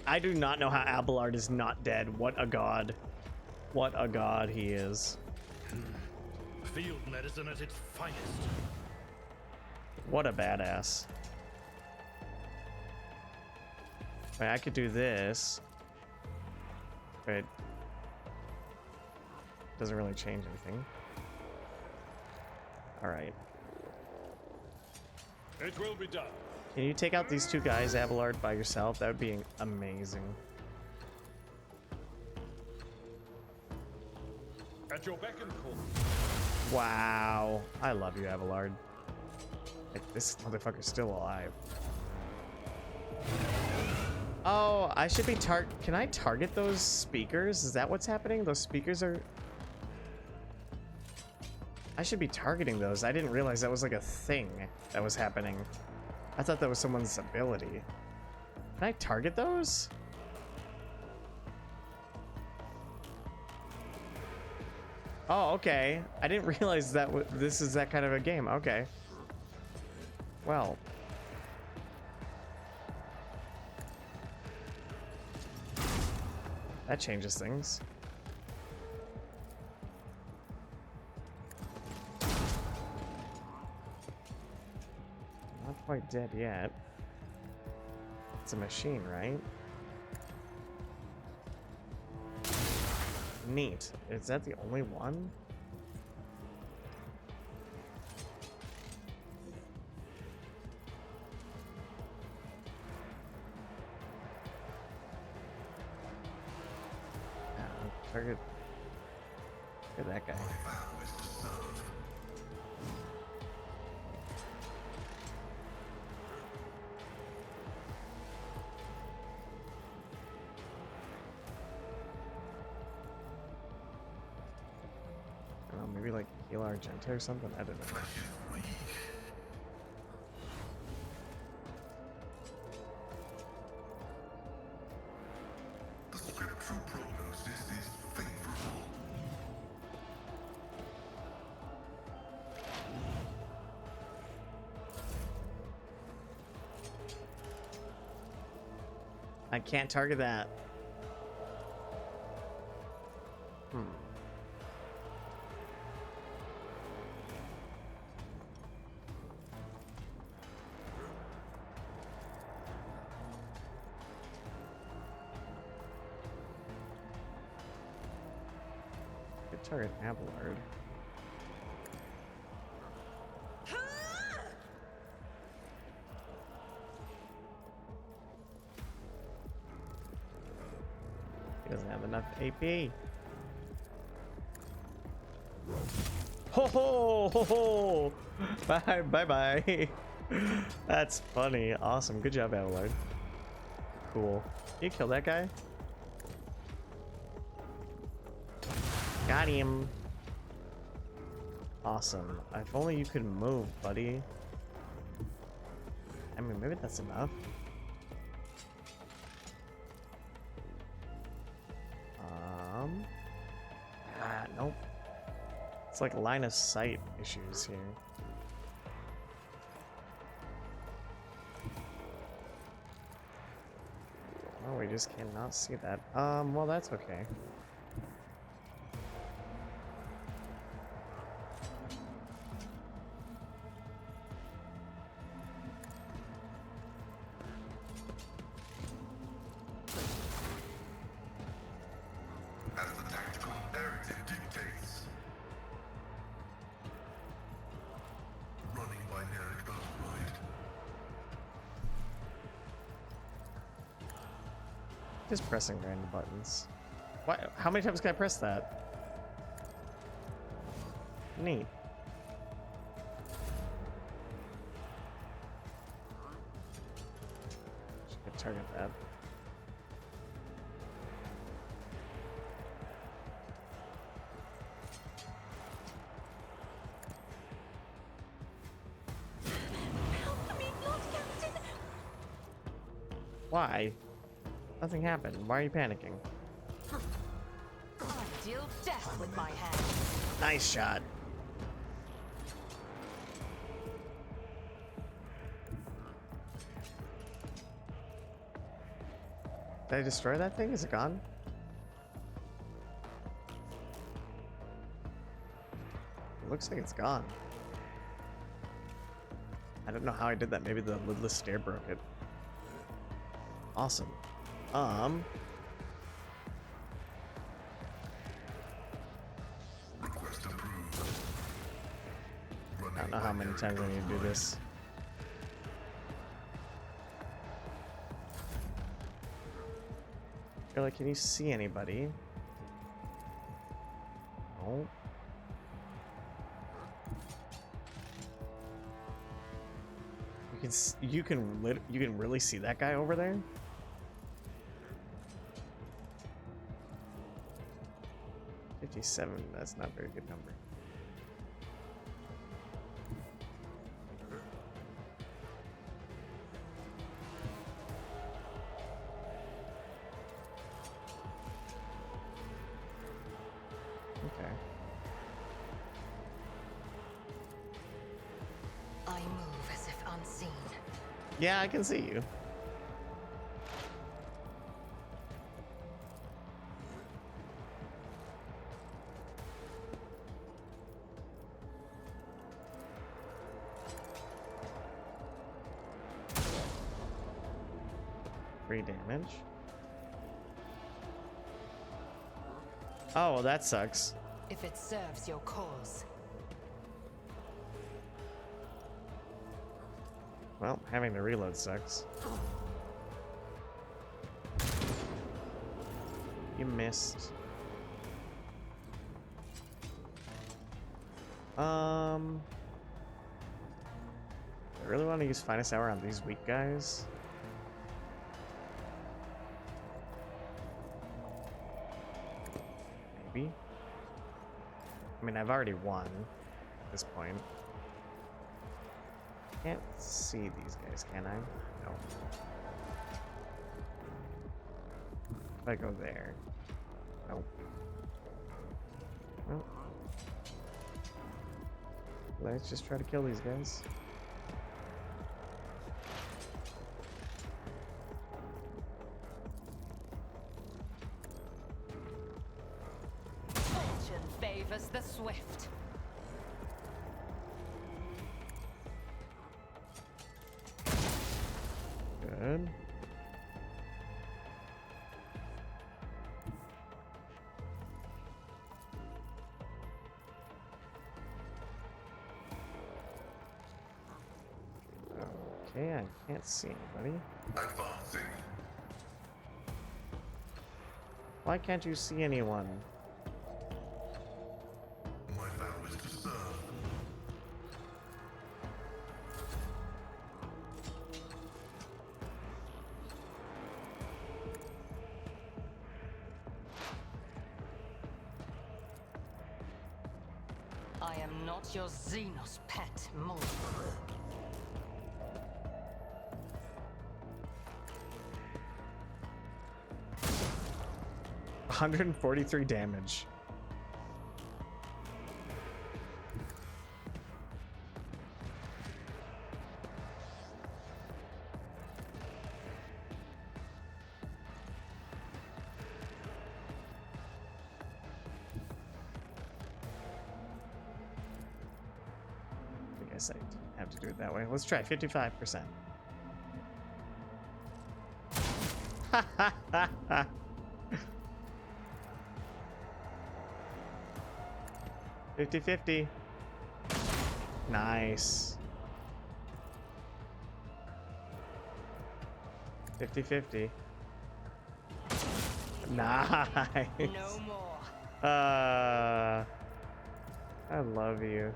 I do not know how Abelard is not dead. What a god. What a god he is. Field medicine at its finest. What a badass. Wait, I could do this, but doesn't really change anything. All right. It will be done. Can you take out these two guys, Abelard, by yourself? That would be amazing. At your beck and call. Wow. I love you, Abelard. Like, this motherfucker's still alive. Oh, I should be Can I target those speakers? Is that what's happening? Those speakers are... I should be targeting those. I didn't realize that was like a thing that was happening. I thought that was someone's ability. Can I target those? Oh, okay. I didn't realize that this is that kind of a game. Okay. Well. That changes things. Not quite dead yet. It's a machine, right? Neat. Is that the only one? Target. Look at that guy. I don't know, maybe like heal Argenta or something? I don't know. The scriptural prognosis is favorable. I can't target that. Could target Abelard. He doesn't have enough AP. Ho ho ho ho! Bye bye bye. That's funny. Awesome. Good job, Abelard. Cool. You kill that guy? Got him. Awesome. If only you could move, buddy. I mean, maybe that's enough. Nope. It's like line of sight issues here. Oh, we just cannot see that. Well, that's okay. As the tactical narrative dictates. Running by Narek override. Just pressing random buttons. What? How many times can I press that? Neat. Should target that. Why? Nothing happened. Why are you panicking? I deal death with my hand. Nice shot. Did I destroy that thing? Is it gone? It looks like it's gone. I don't know how I did that. Maybe the lidless stair broke it. Awesome. Request approved. I don't know how many times I need to do this. You're like, can you see anybody? No. You can really see that guy over there? 57, that's not a very good number. Okay. I move as if unseen. Yeah, I can see you. Damage. Oh, well, that sucks. If it serves your cause. Well, having to reload sucks. You missed. I really want to use Finest Hour on these weak guys. Maybe. I mean, I've already won at this point. Can't see these guys, can I? No. If I go there. Nope. Well, let's just try to kill these guys. Fortune favors the swift. Good. Okay, I can't see anybody. Advancing. Why can't you see anyone? My vow is to serve. I am not your Xenos pet, monster. 143 damage. I guess I have to do it that way. Let's try 55%. Ha ha ha ha. 50-50. Nice. 50-50. Nice. No more. I love you.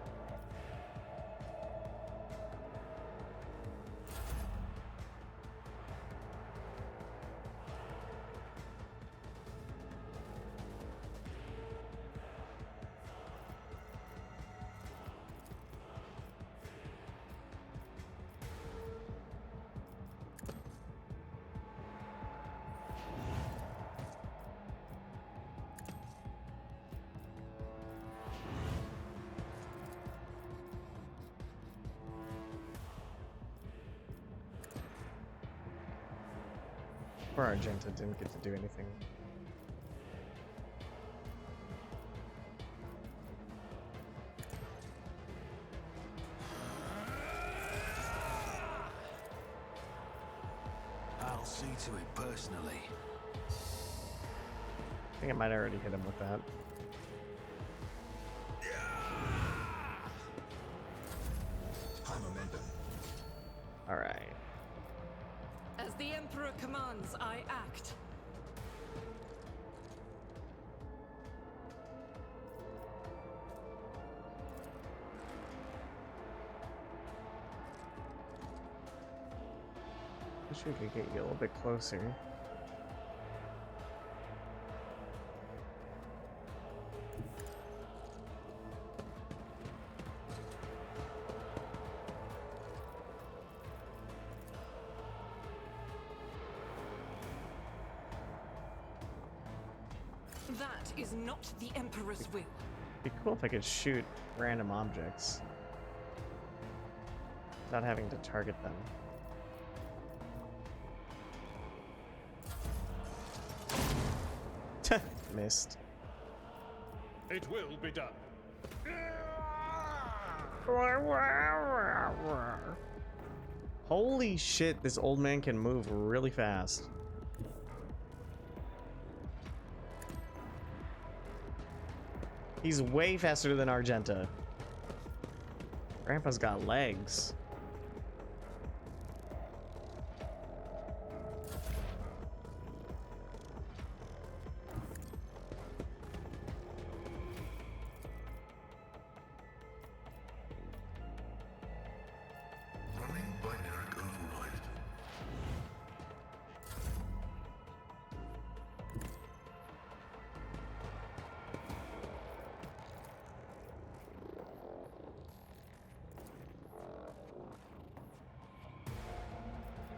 Poor Argenta didn't get to do anything. I'll see to it personally. I think I might already hit him with that. High momentum. Alright. As the Emperor commands, I act. Wish we could get you a little bit closer. That is not the Emperor's will. It'd be cool if I could shoot random objects without having to target them. Missed. It will be done. Holy shit, this old man can move really fast. He's way faster than Argenta. Grandpa's got legs. Running binary override.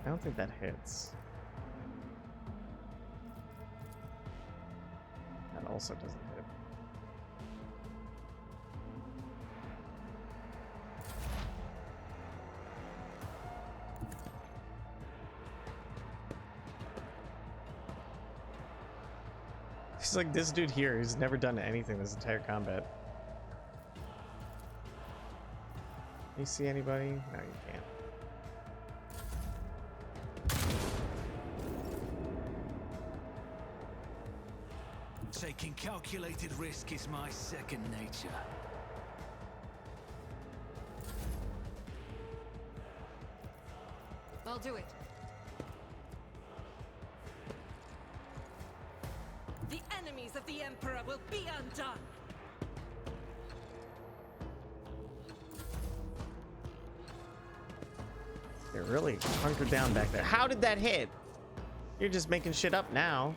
I don't think that hits. That also doesn't hit. He's like this dude here who's never done anything this entire combat. You see anybody? No, you can't. Taking calculated risk is my second nature. I'll do it. The enemies of the Emperor will be undone. They're really hunkered down back there. How did that hit? You're just making shit up now.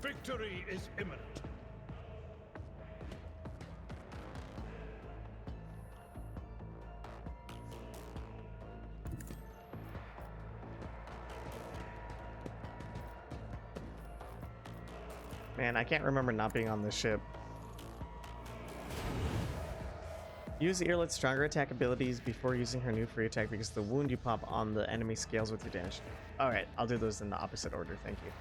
Victory is imminent. Man, I can't remember not being on this ship. Use Earlet's stronger attack abilities before using her new free attack because the wound you pop on the enemy scales with your damage. Alright, I'll do those in the opposite order, thank you.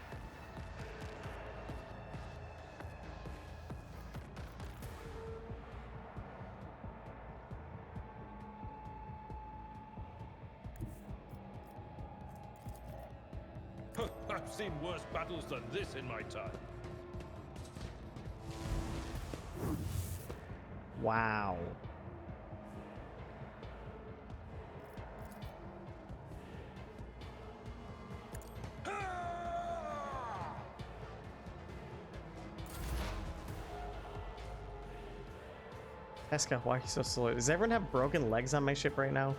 I've seen worse battles than this in my time. Wow. Pesca, why are you so slow? Does everyone have broken legs on my ship right now?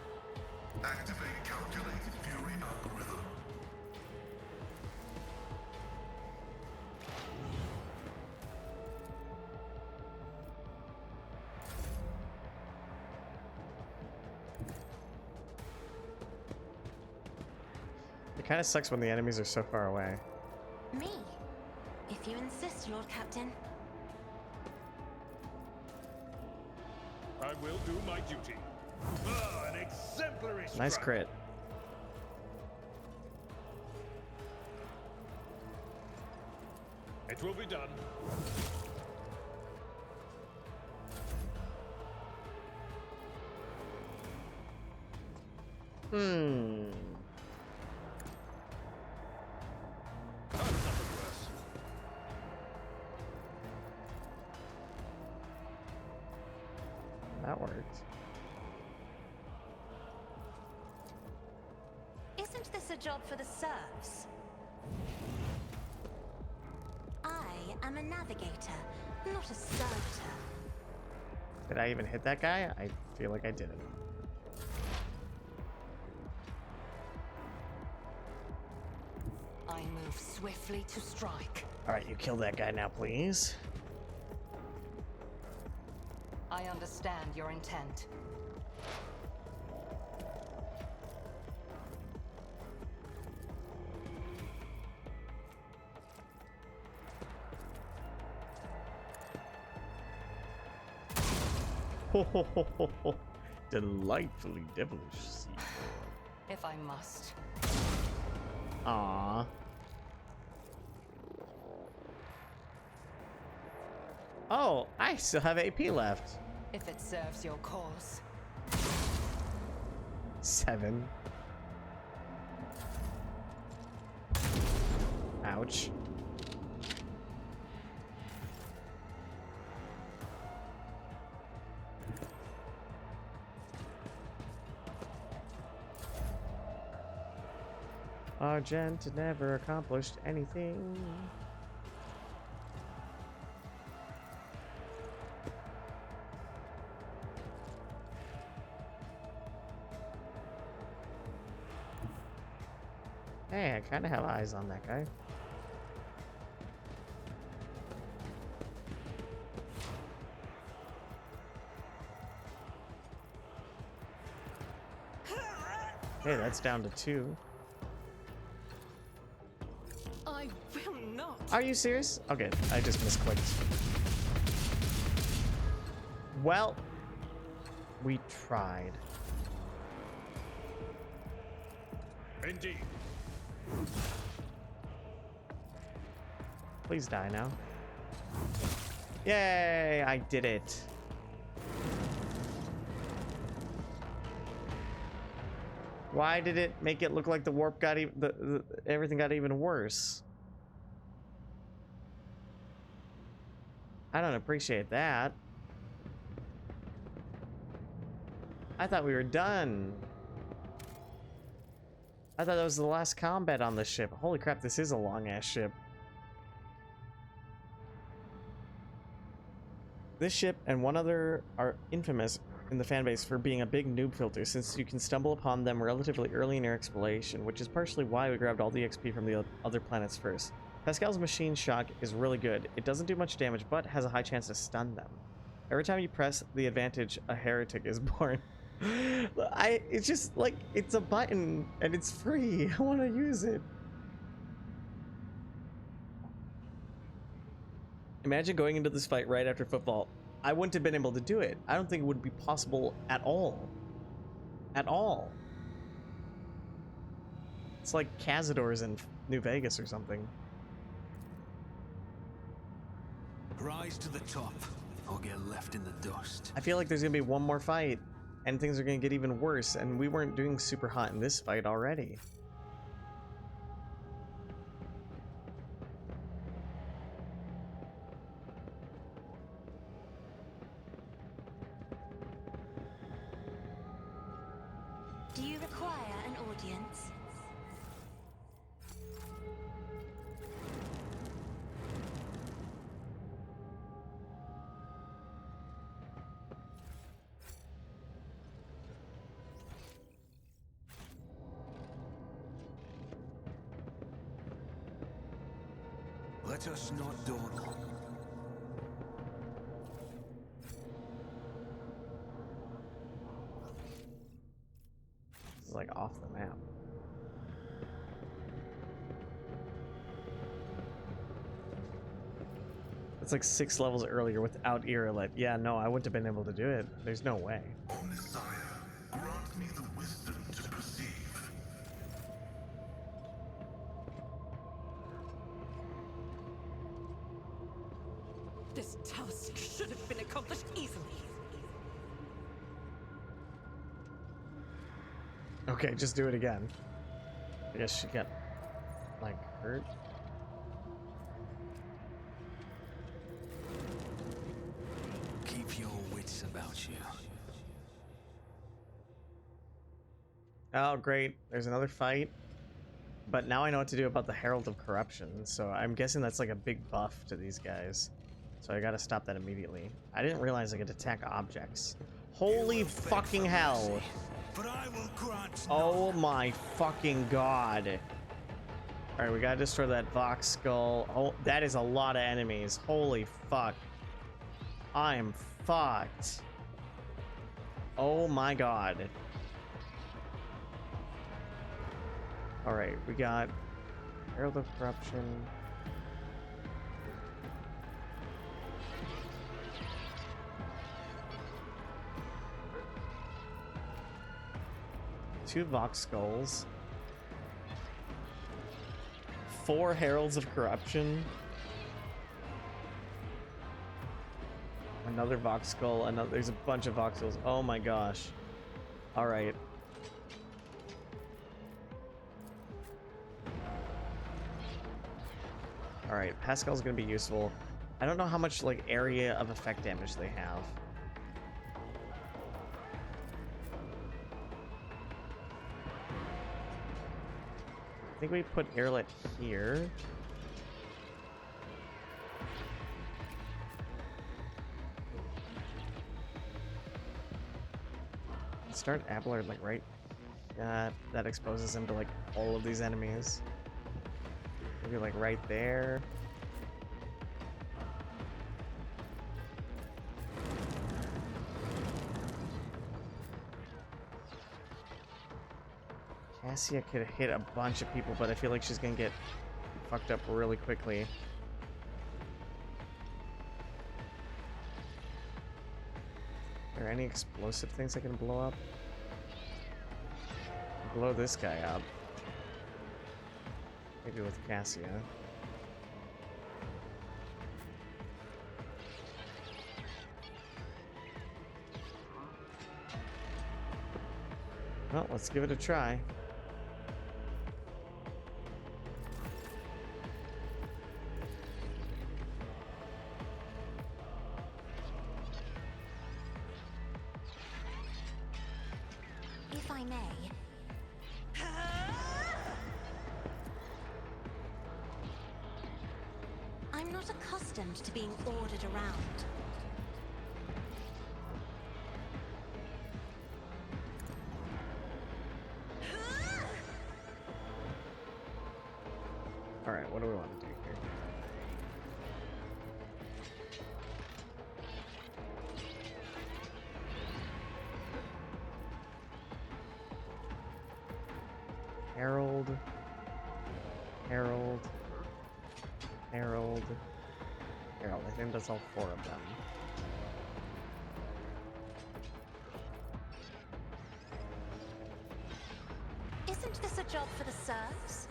Activate calculated fury algorithm. It kind of sucks when the enemies are so far away. Me? If you insist, Lord Captain. I will do my duty. An exemplary Nice strike. crit. It will be done. I've suffered worse. That worked. Isn't this a job for the serfs? I am a navigator, not a servitor. Did I even hit that guy? I feel like I didn't. I move swiftly to strike. Alright, you kill that guy now, please. I understand your intent. Ho ho ho ho ho. Delightfully devilish seaboard. If I must. Aww. Oh, I still have AP left. If it serves your cause. 7. Ouch. Argent never accomplished anything. Hey, I kind of have eyes on that guy. Hey, that's down to 2. I will not. Are you serious? Okay, I just misclicked. Well, we tried. Indeed. Please die now. Yay, I did it. Why did it make it look like the warp got even everything got even worse? I don't appreciate that. I thought we were done. I thought that was the last combat on the ship. Holy crap, this is a long-ass ship. This ship and one other are infamous in the fanbase for being a big noob filter, since you can stumble upon them relatively early in your exploration, which is partially why we grabbed all the XP from the other planets first. Pascal's machine shock is really good. It doesn't do much damage, but has a high chance to stun them. Every time you press the advantage, a heretic is born. It's just like, it's a button and it's free. I want to use it. Imagine going into this fight right after football. I wouldn't have been able to do it. I don't think it would be possible at all. At all. It's like Cazador's in New Vegas or something. Rise to the top, or get left in the dust. I feel like there's gonna be one more fight, and things are gonna get even worse, and we weren't doing super hot in this fight already. Do you require an audience? Let us not dawdle. It's like off the map. It's like 6 levels earlier without Irolet. Yeah, no, I wouldn't have been able to do it. There's no way. O Messiah, grant me the wisdom to perceive. This task should have been accomplished easily. Okay, just do it again. I guess she got, like, hurt. Keep your wits about you. Oh, great. There's another fight. But now I know what to do about the Herald of Corruption, so I'm guessing that's like a big buff to these guys. So I gotta stop that immediately. I didn't realize I could attack objects. Holy fucking hell. But I will grant Oh my fucking god. Alright, we gotta destroy that Vox Skull. Oh, that is a lot of enemies. Holy fuck. I am fucked. Oh my god. Alright, we got Herald of Corruption. Two Vox Skulls. 4 Heralds of Corruption. Another Vox Skull. There's a bunch of Vox Skulls. Oh my gosh. Alright. Alright, Pascal's gonna be useful. I don't know how much like area of effect damage they have. I think we put Airlet here. Start Abelard like right. That exposes him to like all of these enemies. Maybe like right there. Cassia could hit a bunch of people, but I feel like she's gonna get fucked up really quickly. Are there any explosive things I can blow up? Blow this guy up. Maybe with Cassia. Well, let's give it a try. If I may. I'm not accustomed to being ordered around. Alright, what do we want to do here? Herald. Herald. Herald. Herald. I think that's all 4 of them. Isn't this a job for the serfs?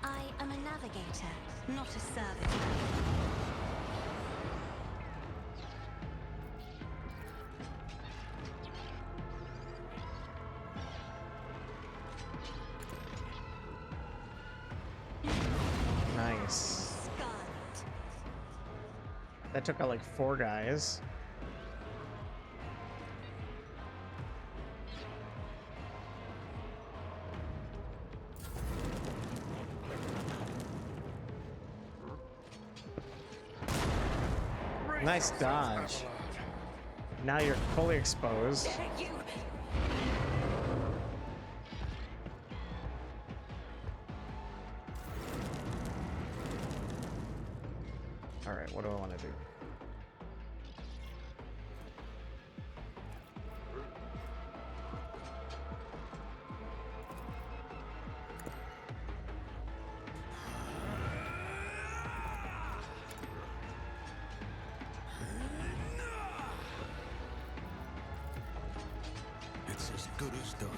I am a navigator, not a servitor. Nice. Scarlet. That took out like 4 guys. Nice dodge. Now you're fully exposed. You. Alright, what do I want to do? It's as good as done.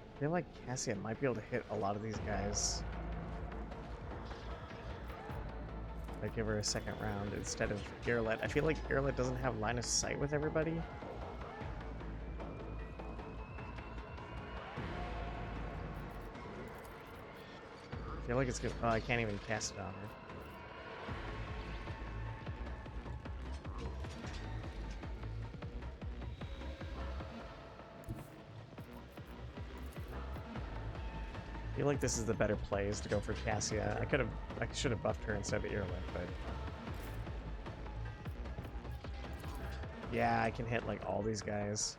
I feel like Cassia might be able to hit a lot of these guys. I give her a second round instead of Irlet. I feel like Irlet doesn't have line of sight with everybody. I feel like it's good. Oh, I can't even cast it on her. I feel like this is the better play, is to go for Cassia. I should have buffed her instead of Irlet, but yeah, I can hit like all these guys.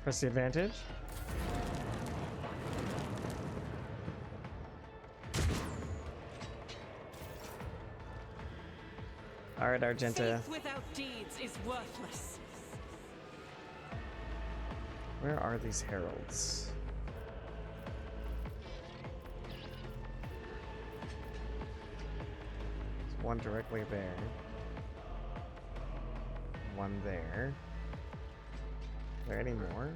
Press the advantage. All right, Argenta. Faith without deeds is worthless. Where are these heralds? There's one directly there. One there. Are there any more?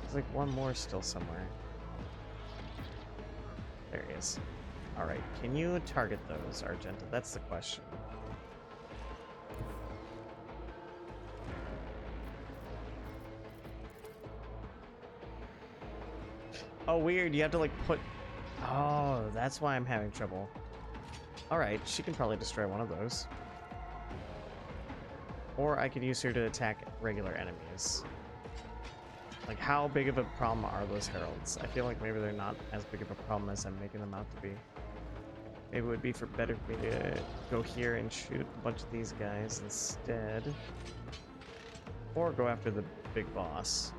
There's like one more still somewhere. There he is. Alright, can you target those, Argenta? That's the question. Oh, weird. You have to like put... Oh, that's why I'm having trouble. Alright, she can probably destroy one of those. Or I could use her to attack regular enemies. Like, how big of a problem are those heralds? I feel like maybe they're not as big of a problem as I'm making them out to be. Maybe it would be better for me to go here and shoot a bunch of these guys instead. Or go after the big boss.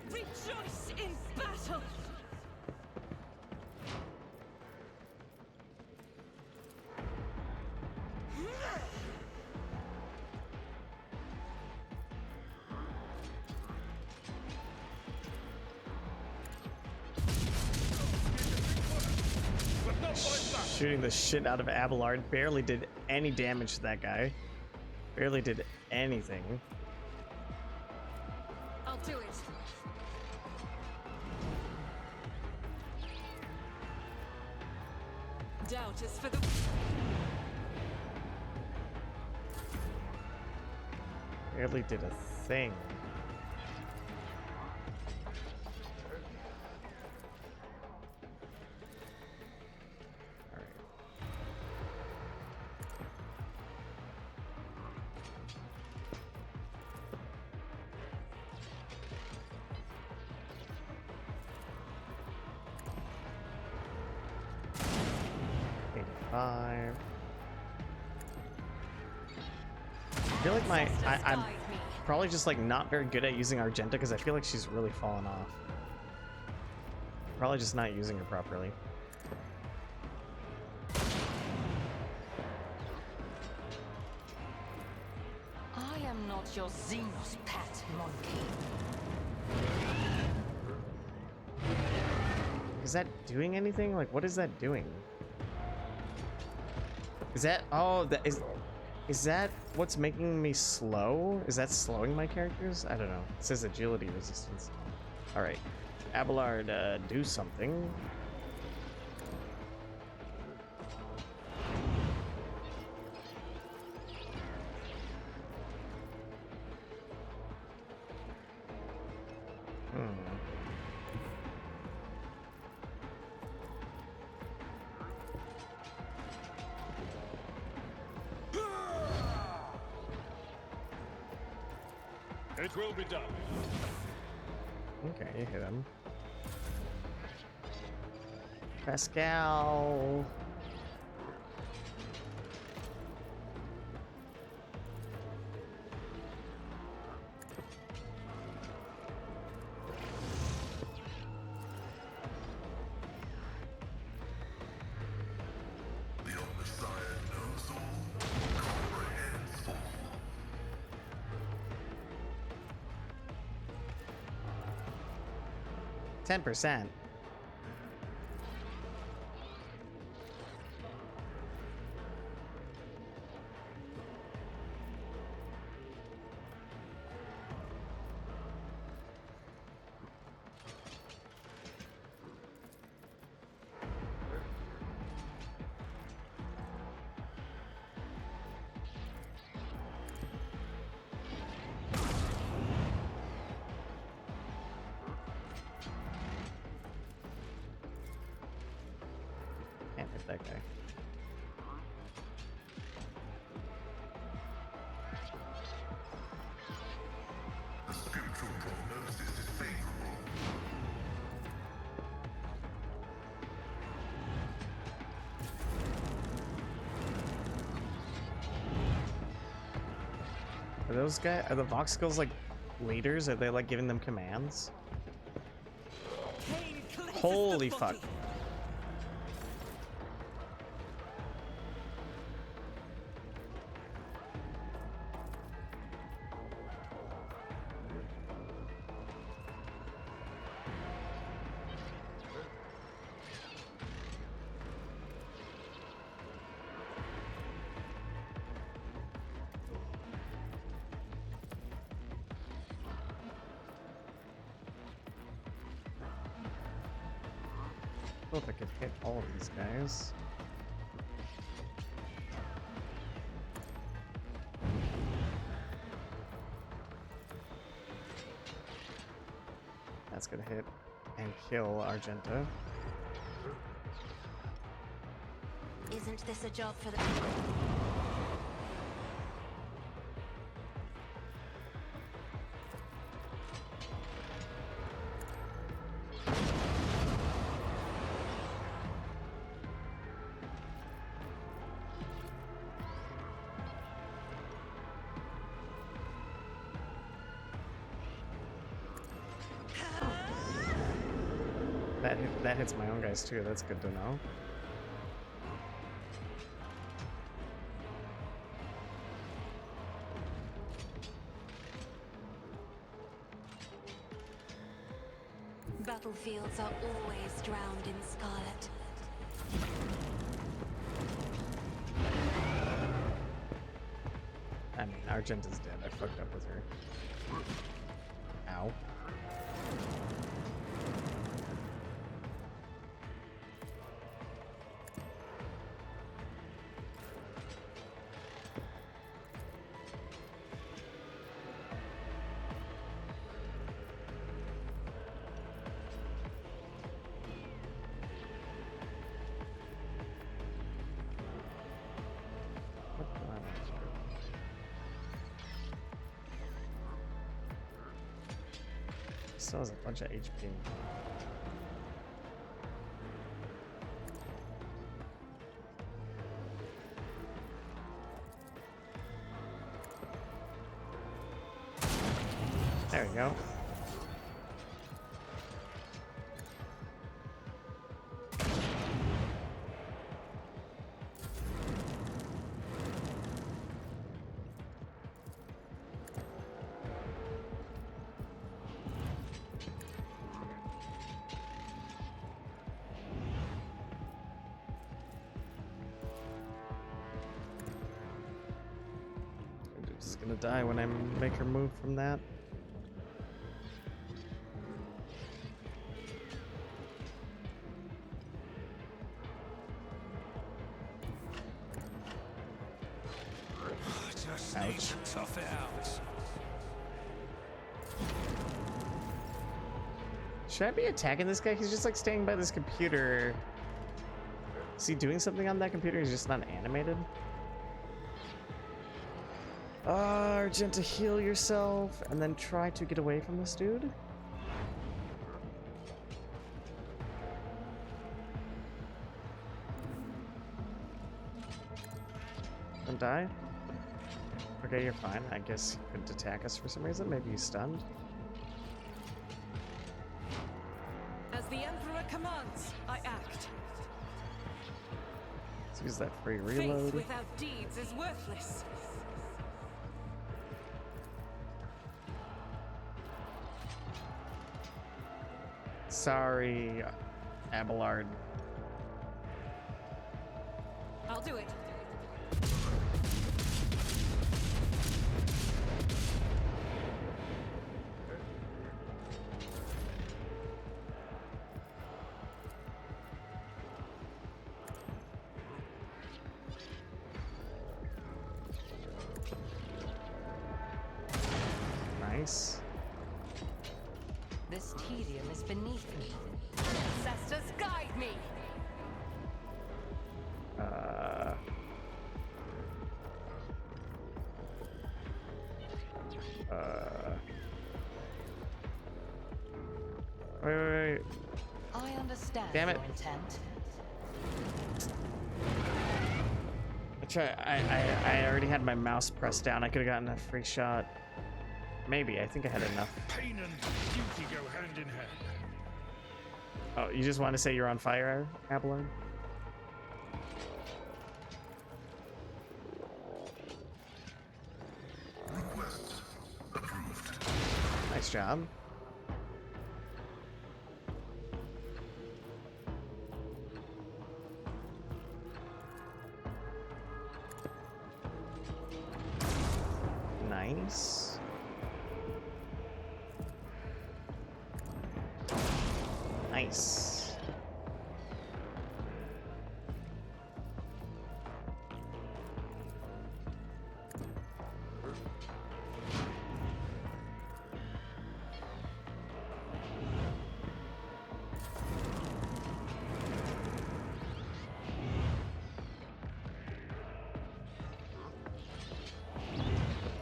Rejoice in battle! Shooting the shit out of Abelard. Barely did any damage to that guy. Barely did anything. I'll do it. doubt is for the... Barely did a thing. Alright. $85. I feel like I'm probably just like not very good at using Argenta because I feel like she's really fallen off. Probably just not using her properly. I am not your Xenos pet, monkey. Is that doing anything? Like, what is that doing? Is that... Oh, that is that what's making me slow? Is that slowing my characters? I don't know. It says agility resistance. Alright. Abelard, do something. It will be done. Okay, you hit him. Pascal. The Omnissiah knows all, comprehends all. 10%. Can't hit that guy. The spiritual prognosis is favorable. Are those guys, are the Voxicles like leaders? Are they like giving them commands? Pain cleanses Holy the fuck. body. Oh, if I could hit all of these guys. That's gonna hit and kill Argenta. Isn't this a job for the... That hits my own guys too. That's good to know. Battlefields are always drowned in scarlet. I mean, Argenta's dead. I fucked up with her. Ow. Still has a bunch of HP. There we go. She's gonna die when I make her move from that. Just Ouch. need to tough it out. Should I be attacking this guy? He's just like staying by this computer. Is he doing something on that computer? He's just not animated? Argenta, heal yourself and then try to get away from this dude. Don't die. Okay, you're fine. I guess he couldn't attack us for some reason. Maybe he's stunned. As the Emperor commands, I act. Let's use that free Faith reload. without deeds is worthless. Sorry, Abelard. I'll do it. Nice. This tedium is beneath me. Ancestors, guide me! Wait. I understand Damn it. your intent. I already had my mouse pressed down. I could have gotten a free shot. Maybe. I think I had enough. Pain and duty go hand in hand. Oh, you just want to say you're on fire, Abelard? Request approved. Nice job. Nice. Nice.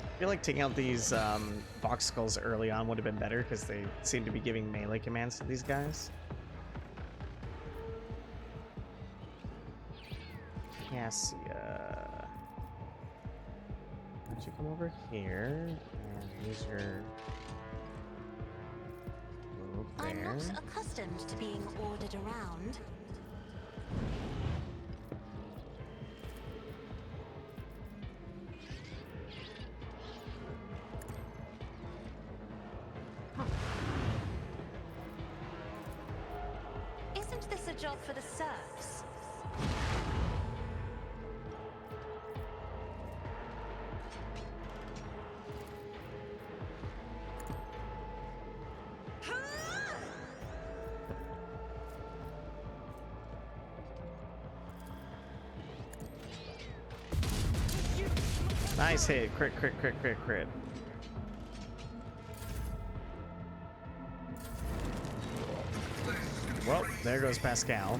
I feel like taking out these box skulls early on would have been better because they seem to be giving melee commands to these guys. Cassia. Why don't you come over here and use your move I'm there. not accustomed to being ordered around. Isn't this a job for the serfs? Nice hit. Crit, crit, crit, crit, crit. Well, there goes Pascal.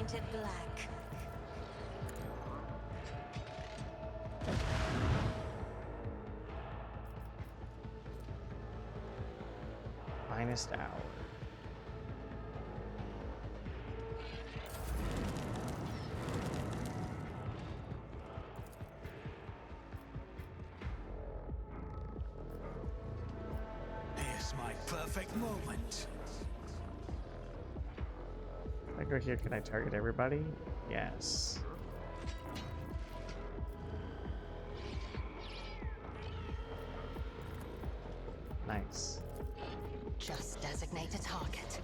painted black. Finest hour. Here's my perfect moment. If I go here, can I target everybody? Yes. Nice. Just designate a target.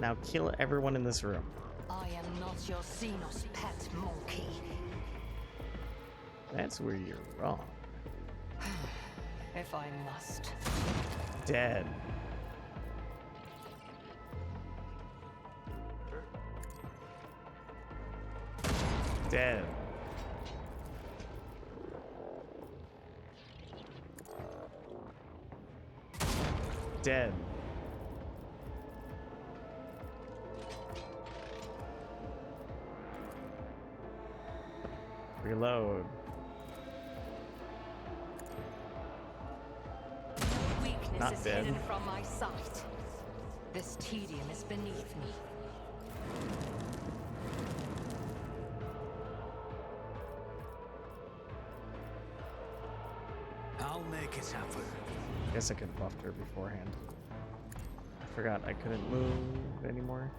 Now kill everyone in this room. I am not your Xenos pet monkey. That's where you're wrong. If I must. Dead. Dead. Dead. Reload. Weakness Not is dead. hidden from my sight. This tedium is beneath me. I'll make it happen. Guess I could have buffed her beforehand. I forgot I couldn't move anymore.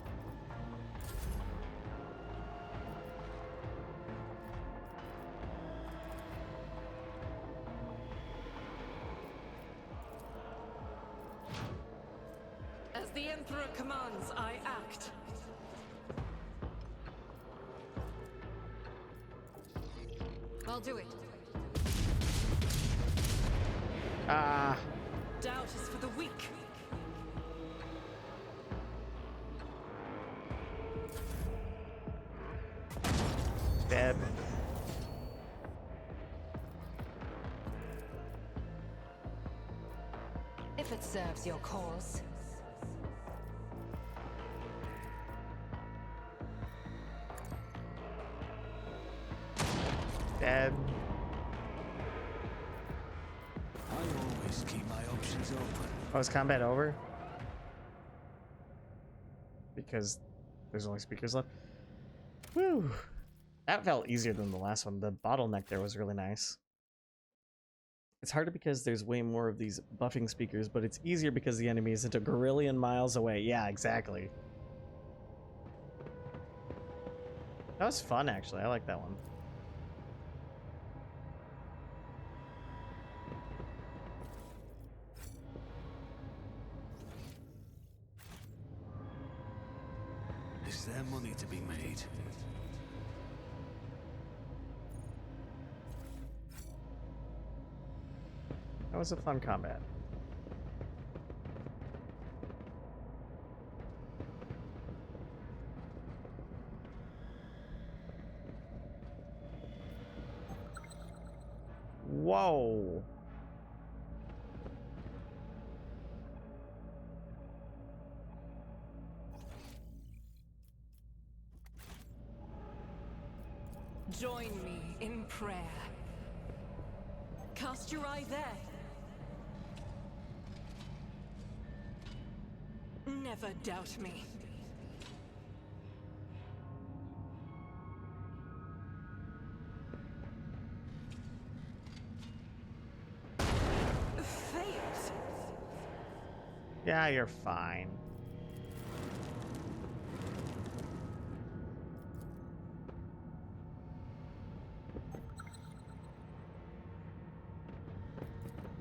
As the Emperor commands, I act. I'll do it. Ah, Doubt is for the weak. dead. If it serves your cause. Dead. I always keep my options open. Oh, is combat over? Because there's only speakers left. Whew. That felt easier than the last one. The bottleneck there was really nice. It's harder because there's way more of these buffing speakers, but it's easier because the enemy isn't a gazillion miles away. Yeah, exactly. That was fun, actually. I like that one. Is there money to be made? That was a fun combat. Whoa. Join me in prayer. Cast your eye there. Never doubt me. Failed. Yeah, you're fine.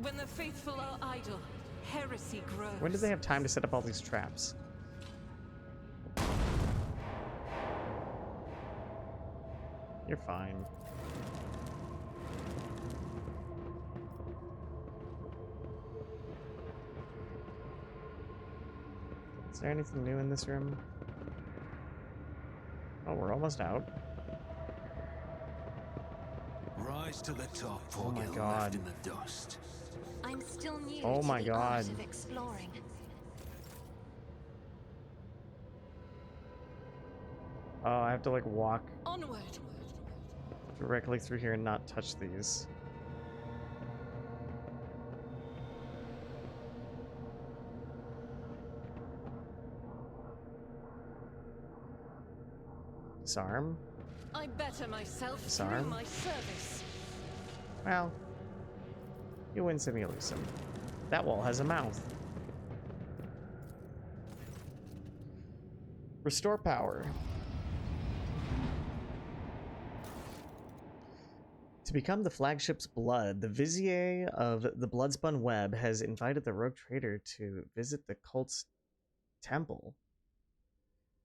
When the faithful are idle, heresy grows. When did they have time to set up all these traps? You're fine. Is there anything new in this room? Oh, we're almost out. Rise to the top Oh or my get God. left in the dust. I'm still new Oh to my the art God. of exploring. Oh, I have to like walk Onward. directly through here and not touch these. Disarm? I better myself Disarm? through my service. Well, you win some, you lose some. That wall has a mouth. Restore power. To become the flagship's blood, the Vizier of the Bloodspun Web has invited the rogue trader to visit the cult's temple.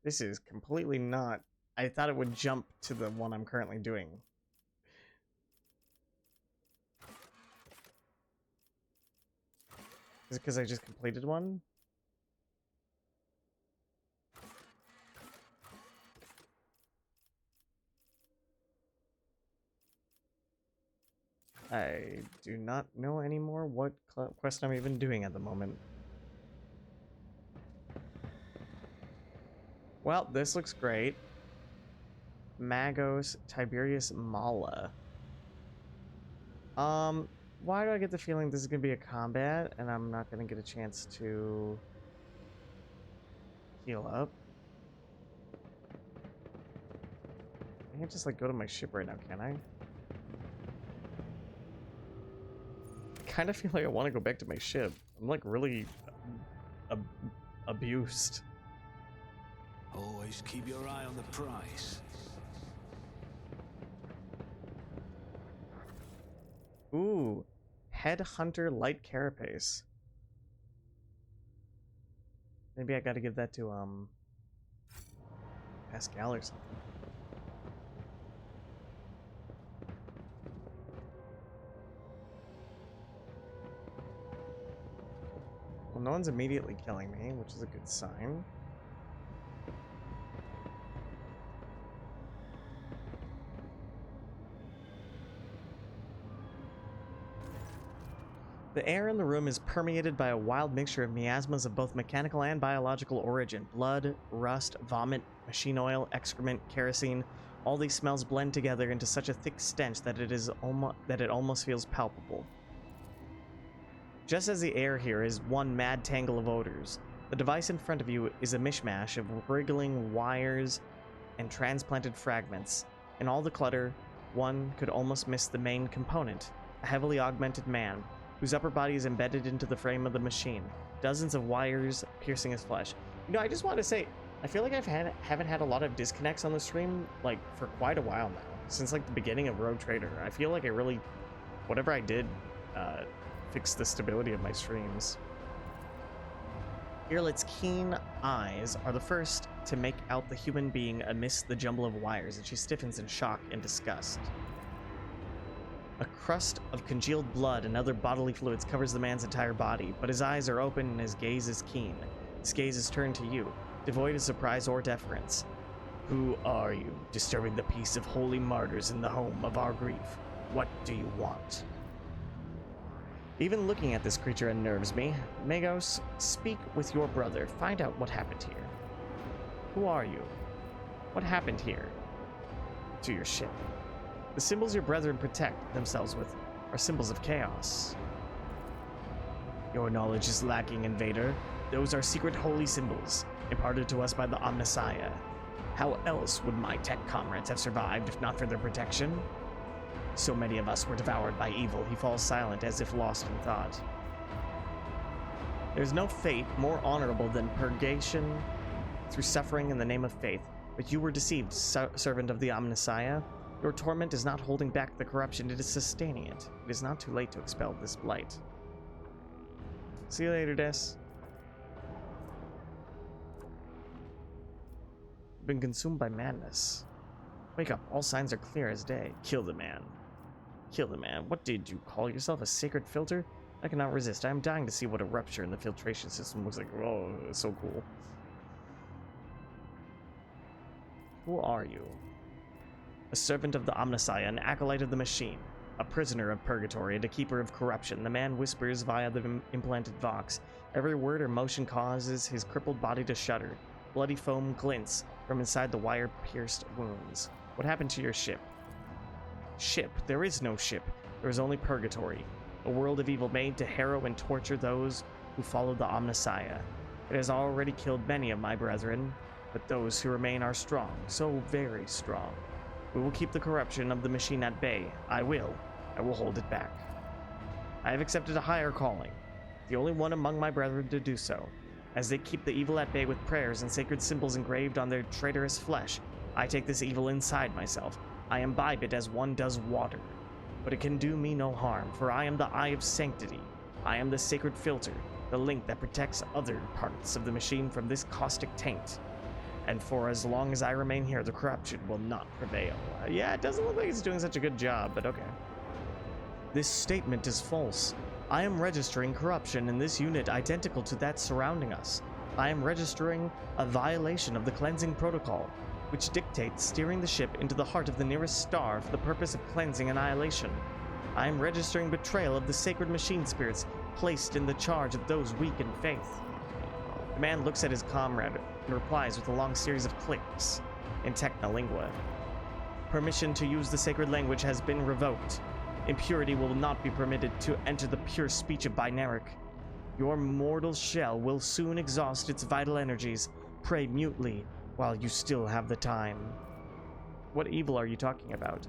This is completely not... I thought it would jump to the one I'm currently doing. Is it because I just completed one? I do not know anymore what quest I'm even doing at the moment. Well, this looks great. Magos Tiberius Mala. Why do I get the feeling this is gonna be a combat and I'm not gonna get a chance to heal up? I can't just like go to my ship right now, can I? I kind of feel like I want to go back to my ship. I'm like really abused. Always keep your eye on the prize. Ooh, Headhunter Light Carapace. Maybe I gotta give that to Pascal or something. Well, no one's immediately killing me, which is a good sign. The air in the room is permeated by a wild mixture of miasmas of both mechanical and biological origin. Blood, rust, vomit, machine oil, excrement, kerosene. All these smells blend together into such a thick stench that it almost feels palpable. Just as the air here is one mad tangle of odors, the device in front of you is a mishmash of wriggling wires and transplanted fragments. In all the clutter, one could almost miss the main component, a heavily augmented man, whose upper body is embedded into the frame of the machine, dozens of wires piercing his flesh. You know, I just want to say, I feel like haven't had a lot of disconnects on the stream, like, for quite a while now. Since, like, the beginning of Rogue Trader. I feel like I really, whatever I did, fixed the stability of my streams. Irlit's keen eyes are the first to make out the human being amidst the jumble of wires, and she stiffens in shock and disgust. A crust of congealed blood and other bodily fluids covers the man's entire body, but his eyes are open and his gaze is keen. His gaze is turned to you, devoid of surprise or deference. Who are you, disturbing the peace of holy martyrs in the home of our grief? What do you want? Even looking at this creature unnerves me. Magos, speak with your brother. Find out what happened here. Who are you? What happened here? To your ship. The symbols your brethren protect themselves with are symbols of chaos. Your knowledge is lacking, Invader. Those are secret holy symbols, imparted to us by the Omnissiah. How else would my tech comrades have survived if not for their protection? So many of us were devoured by evil, he falls silent as if lost in thought. There is no fate more honorable than purgation through suffering in the name of faith, but you were deceived, servant of the Omnissiah. Your torment is not holding back the corruption, it is sustaining it. It is not too late to expel this blight. See you later, Des. Been consumed by madness. Wake up, all signs are clear as day. Kill the man. Kill the man. What did you call yourself, a sacred filter? I cannot resist. I am dying to see what a rupture in the filtration system looks like. Oh, it's so cool. Who are you? A servant of the Omnissiah, an acolyte of the machine, a prisoner of purgatory, and a keeper of corruption. The man whispers via the implanted vox. Every word or motion causes his crippled body to shudder. Bloody foam glints from inside the wire-pierced wounds. What happened to your ship? Ship? There is no ship. There is only purgatory. A world of evil made to harrow and torture those who follow the Omnissiah. It has already killed many of my brethren, but those who remain are strong, so very strong. We will keep the corruption of the machine at bay. I will hold it back. I have accepted a higher calling, the only one among my brethren to do so. As they keep the evil at bay with prayers and sacred symbols engraved on their traitorous flesh, I take this evil inside myself. I imbibe it as one does water. But it can do me no harm, for I am the Eye of Sanctity. I am the sacred filter, the link that protects other parts of the machine from this caustic taint. And for as long as I remain here, the corruption will not prevail. Yeah, it doesn't look like it's doing such a good job, but okay. This statement is false. I am registering corruption in this unit identical to that surrounding us. I am registering a violation of the cleansing protocol, which dictates steering the ship into the heart of the nearest star for the purpose of cleansing annihilation. I am registering betrayal of the sacred machine spirits placed in the charge of those weak in faith. The man looks at his comrade and replies with a long series of clicks in Technolingua. Permission to use the sacred language has been revoked. Impurity will not be permitted to enter the pure speech of Binaric. Your mortal shell will soon exhaust its vital energies. Pray mutely while you still have the time. What evil are you talking about?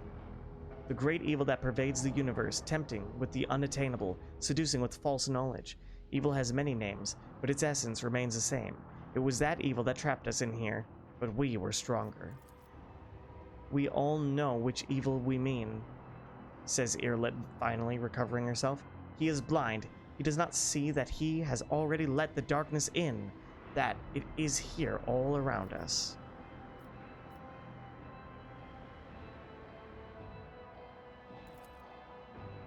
The great evil that pervades the universe, tempting with the unattainable, seducing with false knowledge. Evil has many names, but its essence remains the same. It was that evil that trapped us in here, but we were stronger. We all know which evil we mean, says Earlet, finally recovering herself. He is blind. He does not see that he has already let the darkness in, that it is here all around us.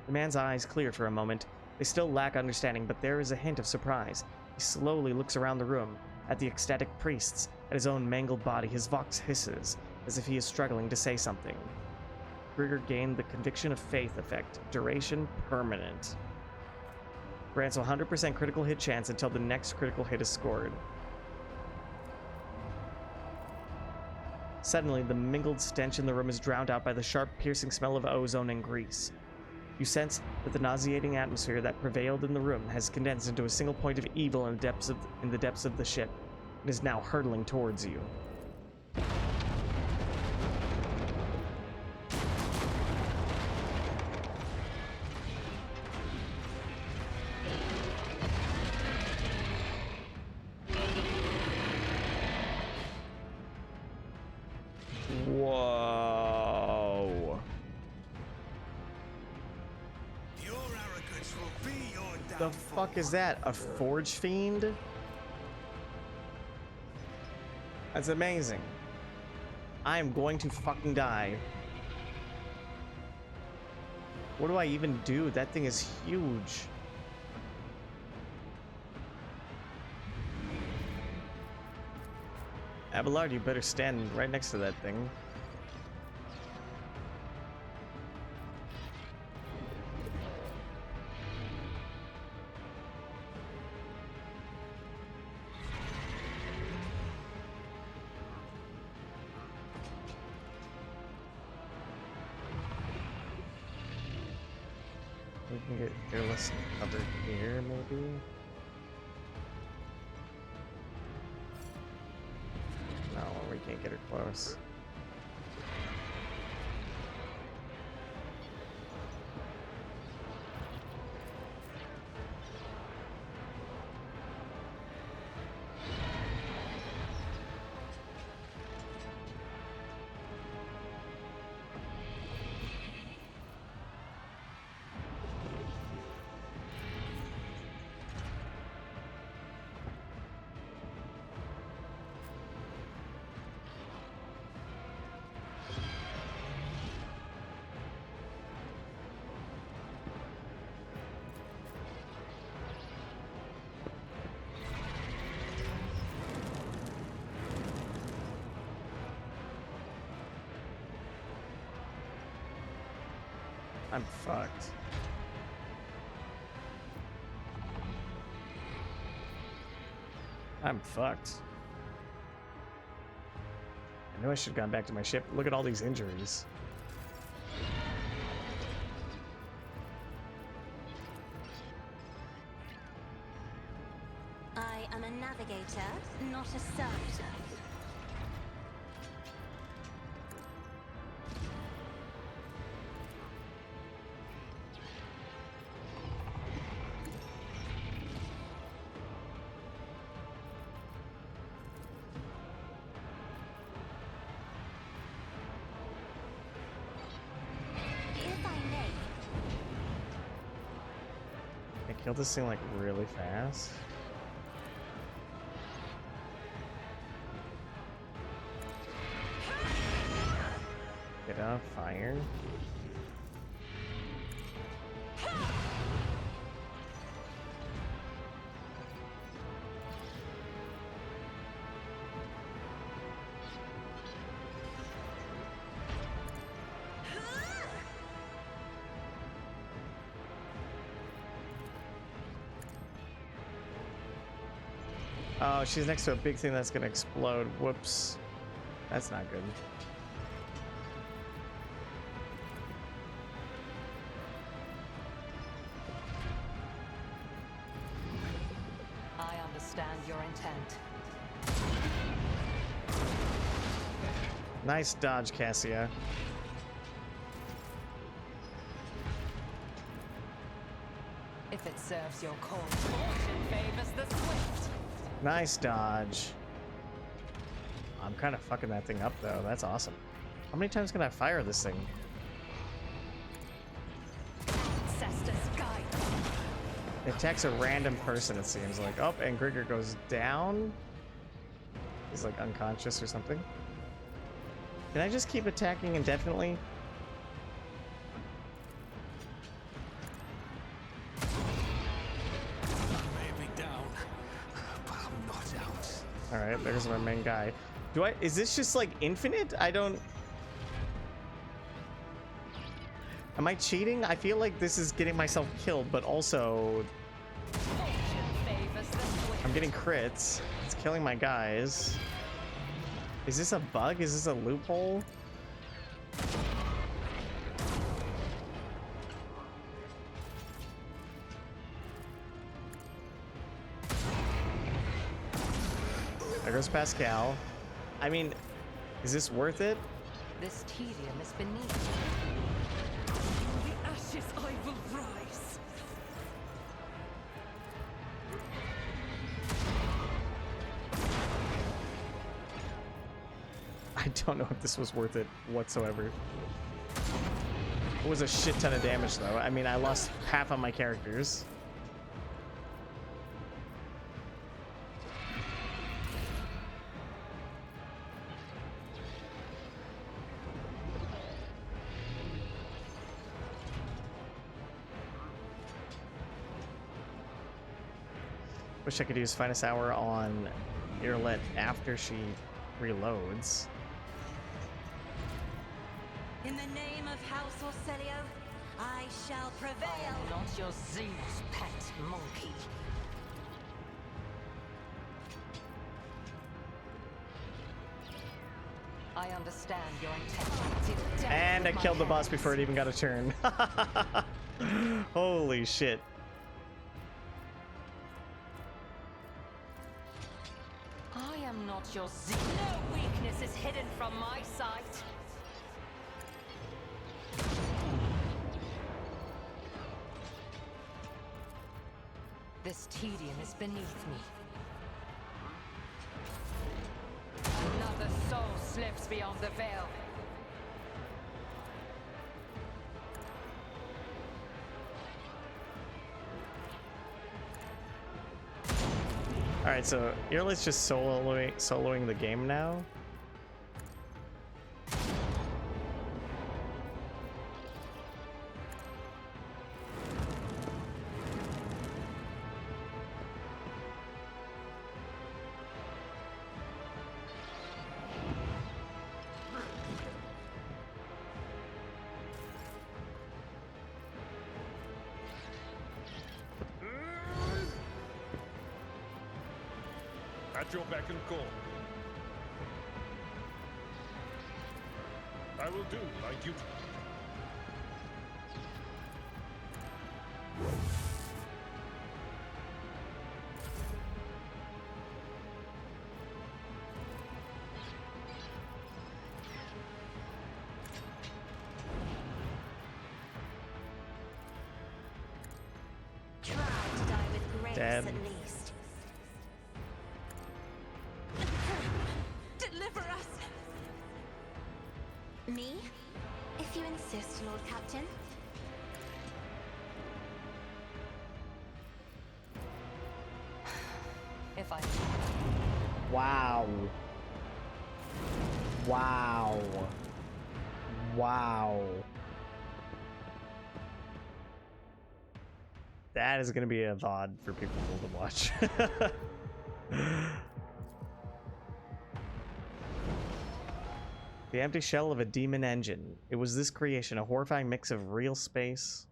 The man's eyes clear for a moment. They still lack understanding, but there is a hint of surprise. He slowly looks around the room, at the ecstatic priests, at his own mangled body. His vox hisses, as if he is struggling to say something. Trigger gained the Conviction of Faith effect. Duration permanent. Grants 100% critical hit chance until the next critical hit is scored. Suddenly, the mingled stench in the room is drowned out by the sharp, piercing smell of ozone and grease. You sense that the nauseating atmosphere that prevailed in the room has condensed into a single point of evil in the depths of the ship, and is now hurtling towards you. Whoa. Your arrogance will be your The downfall. fuck is that? A Forge Fiend? That's amazing. I am going to fucking die. What do I even do? That thing is huge. Abelard, you better stand right next to that thing. We can get Fearless over here, maybe? No, we can't get her close. I'm fucked. I'm fucked. I knew I should have gone back to my ship. Look at all these injuries. I am a navigator, not a servitor. If I may, I killed this thing like really fast. Get out of fire. Oh, she's next to a big thing that's gonna explode. Whoops. That's not good. I understand your intent. Nice dodge, Cassia. If it serves your cause, fortune favors the swift. Nice dodge. I'm kind of fucking that thing up though. That's awesome. How many times can I fire this thing? Cestus guide. It attacks a random person, it seems like. Oh, and Grigor goes down. He's like unconscious or something. Can I just keep attacking indefinitely? May be down, but I'm not out. All right, there's my main guy. Is this just like infinite? I don't. Am I cheating? I feel like this is getting myself killed, but also Fortune favors the swift. I'm getting crits. It's killing my guys. Is this a bug? Is this a loophole? There goes Pascal. I mean, is this worth it? This tedium is beneath you. The ashes I will rise. I don't know if this was worth it whatsoever. It was a shit ton of damage though. I mean, I lost half of my characters. Wish I could use Finest Hour on Irlet after she reloads. in the name of House Orcelio, I shall I prevail. am not your Zeus pet monkey. I understand your intention. To death And I with my killed the boss hands. before it even got a turn. Holy shit. I am not your Zeus. No weakness is hidden from my sight. This tedium is beneath me. Another soul slips beyond the veil. Alright, so Irlet's just soloing the game now. At your beck and call. I will do my duty. Try to die with grace Damn. at least. Deliver us! Me? If you insist, Lord Captain. If I Wow. Wow. Wow. That is going to be a VOD for people to watch. The empty shell of a demon engine. It was this creation, a horrifying mix of real space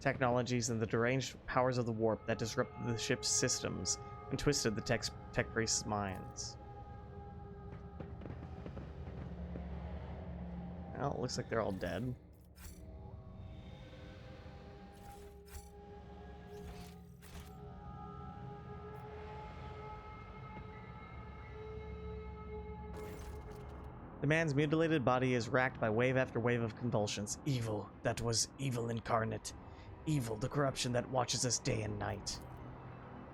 technologies and the deranged powers of the warp that disrupted the ship's systems and twisted the tech priests' minds. Well, it looks like they're all dead. The man's mutilated body is racked by wave after wave of convulsions. Evil, that was evil incarnate. Evil, the corruption that watches us day and night.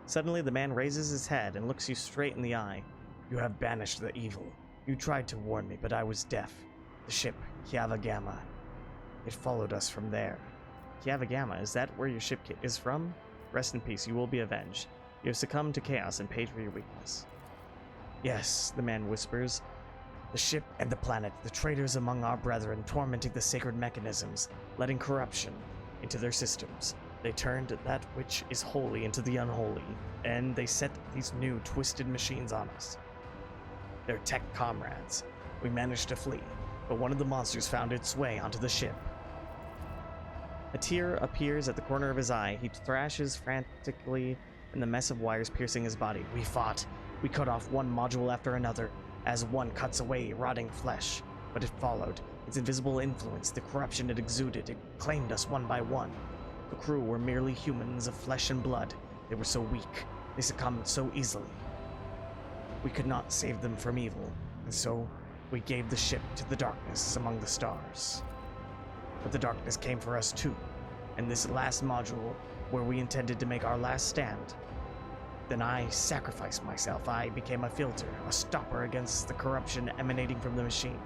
Suddenly, the man raises his head and looks you straight in the eye. You have banished the evil. You tried to warn me, but I was deaf. The ship, Kiava Gamma. It followed us from there. Kiava Gamma, is that where your ship is from? Rest in peace, you will be avenged. You have succumbed to chaos and paid for your weakness. Yes, the man whispers. The ship and the planet, the traitors among our brethren, tormenting the sacred mechanisms, letting corruption into their systems. They turned that which is holy into the unholy, and they set these new twisted machines on us. They're tech comrades. We managed to flee, but one of the monsters found its way onto the ship. A tear appears at the corner of his eye. He thrashes frantically in the mess of wires piercing his body. We fought. We cut off one module after another, as one cuts away rotting flesh. But it followed. Its invisible influence, the corruption it exuded, it claimed us one by one. The crew were merely humans of flesh and blood. They were so weak. They succumbed so easily. We could not save them from evil, and so we gave the ship to the darkness among the stars. But the darkness came for us too, and this last module, where we intended to make our last stand, then I sacrificed myself. I became a filter, a stopper against the corruption emanating from the machine.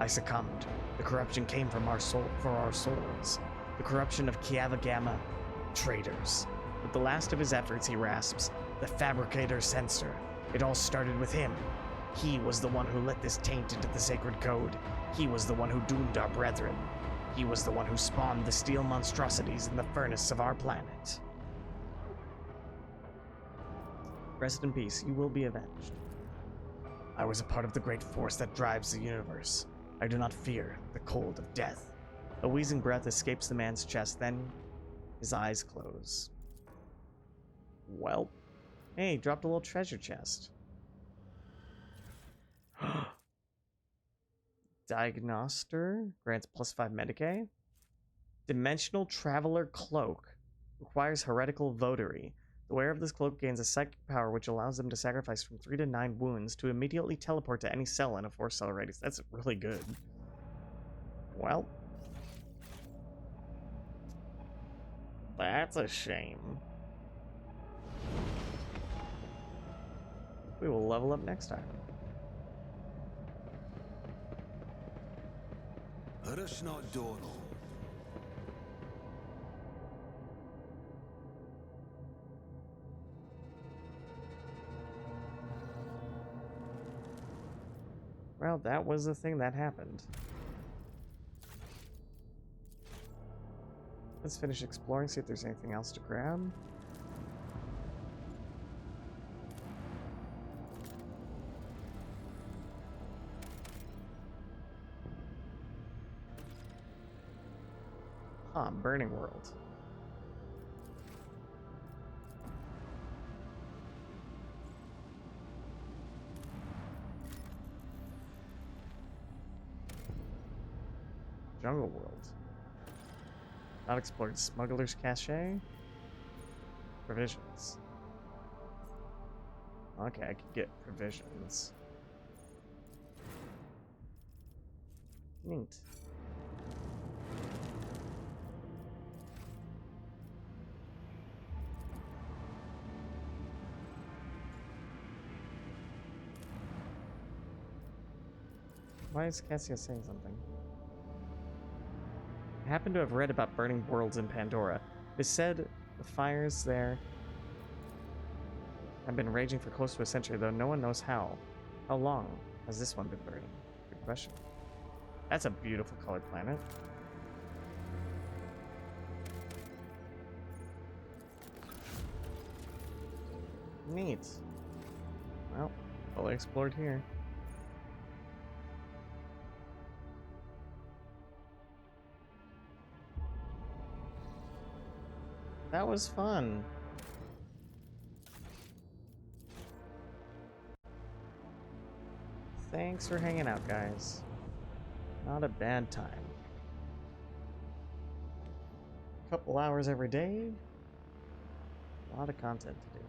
I succumbed. The corruption came from our soul for our souls. The corruption of Kiava Gamma, traitors. With the last of his efforts, he rasps, the fabricator censor. It all started with him. He was the one who let this taint into the sacred code. He was the one who doomed our brethren. He was the one who spawned the steel monstrosities in the furnace of our planet. Rest in peace, you will be avenged. I was a part of the great force that drives the universe. I do not fear the cold of death. A wheezing breath escapes the man's chest, then his eyes close. Well, hey, dropped a little treasure chest. Diagnoster grants +5 Medicae. Dimensional Traveler Cloak requires heretical votary. The wearer of this cloak gains a psychic power which allows them to sacrifice from 3 to 9 wounds to immediately teleport to any cell in a 4-cell radius. That's really good. Well, that's a shame. We will level up next time. Rush not Donal. Well, that was the thing that happened. Let's finish exploring, see if there's anything else to grab. Burning World. world. Not explored. Smuggler's Cache. Provisions. Okay, I could get provisions. Neat. Why is Cassia saying something? I happen to have read about burning worlds in Pandora. They said the fires there have been raging for close to a century, though no one knows how. How long has this one been burning? Good question. That's a beautiful colored planet. Neat. Well, fully explored here. That was fun. Thanks for hanging out, guys. Not a bad time. Couple hours every day. A lot of content to do.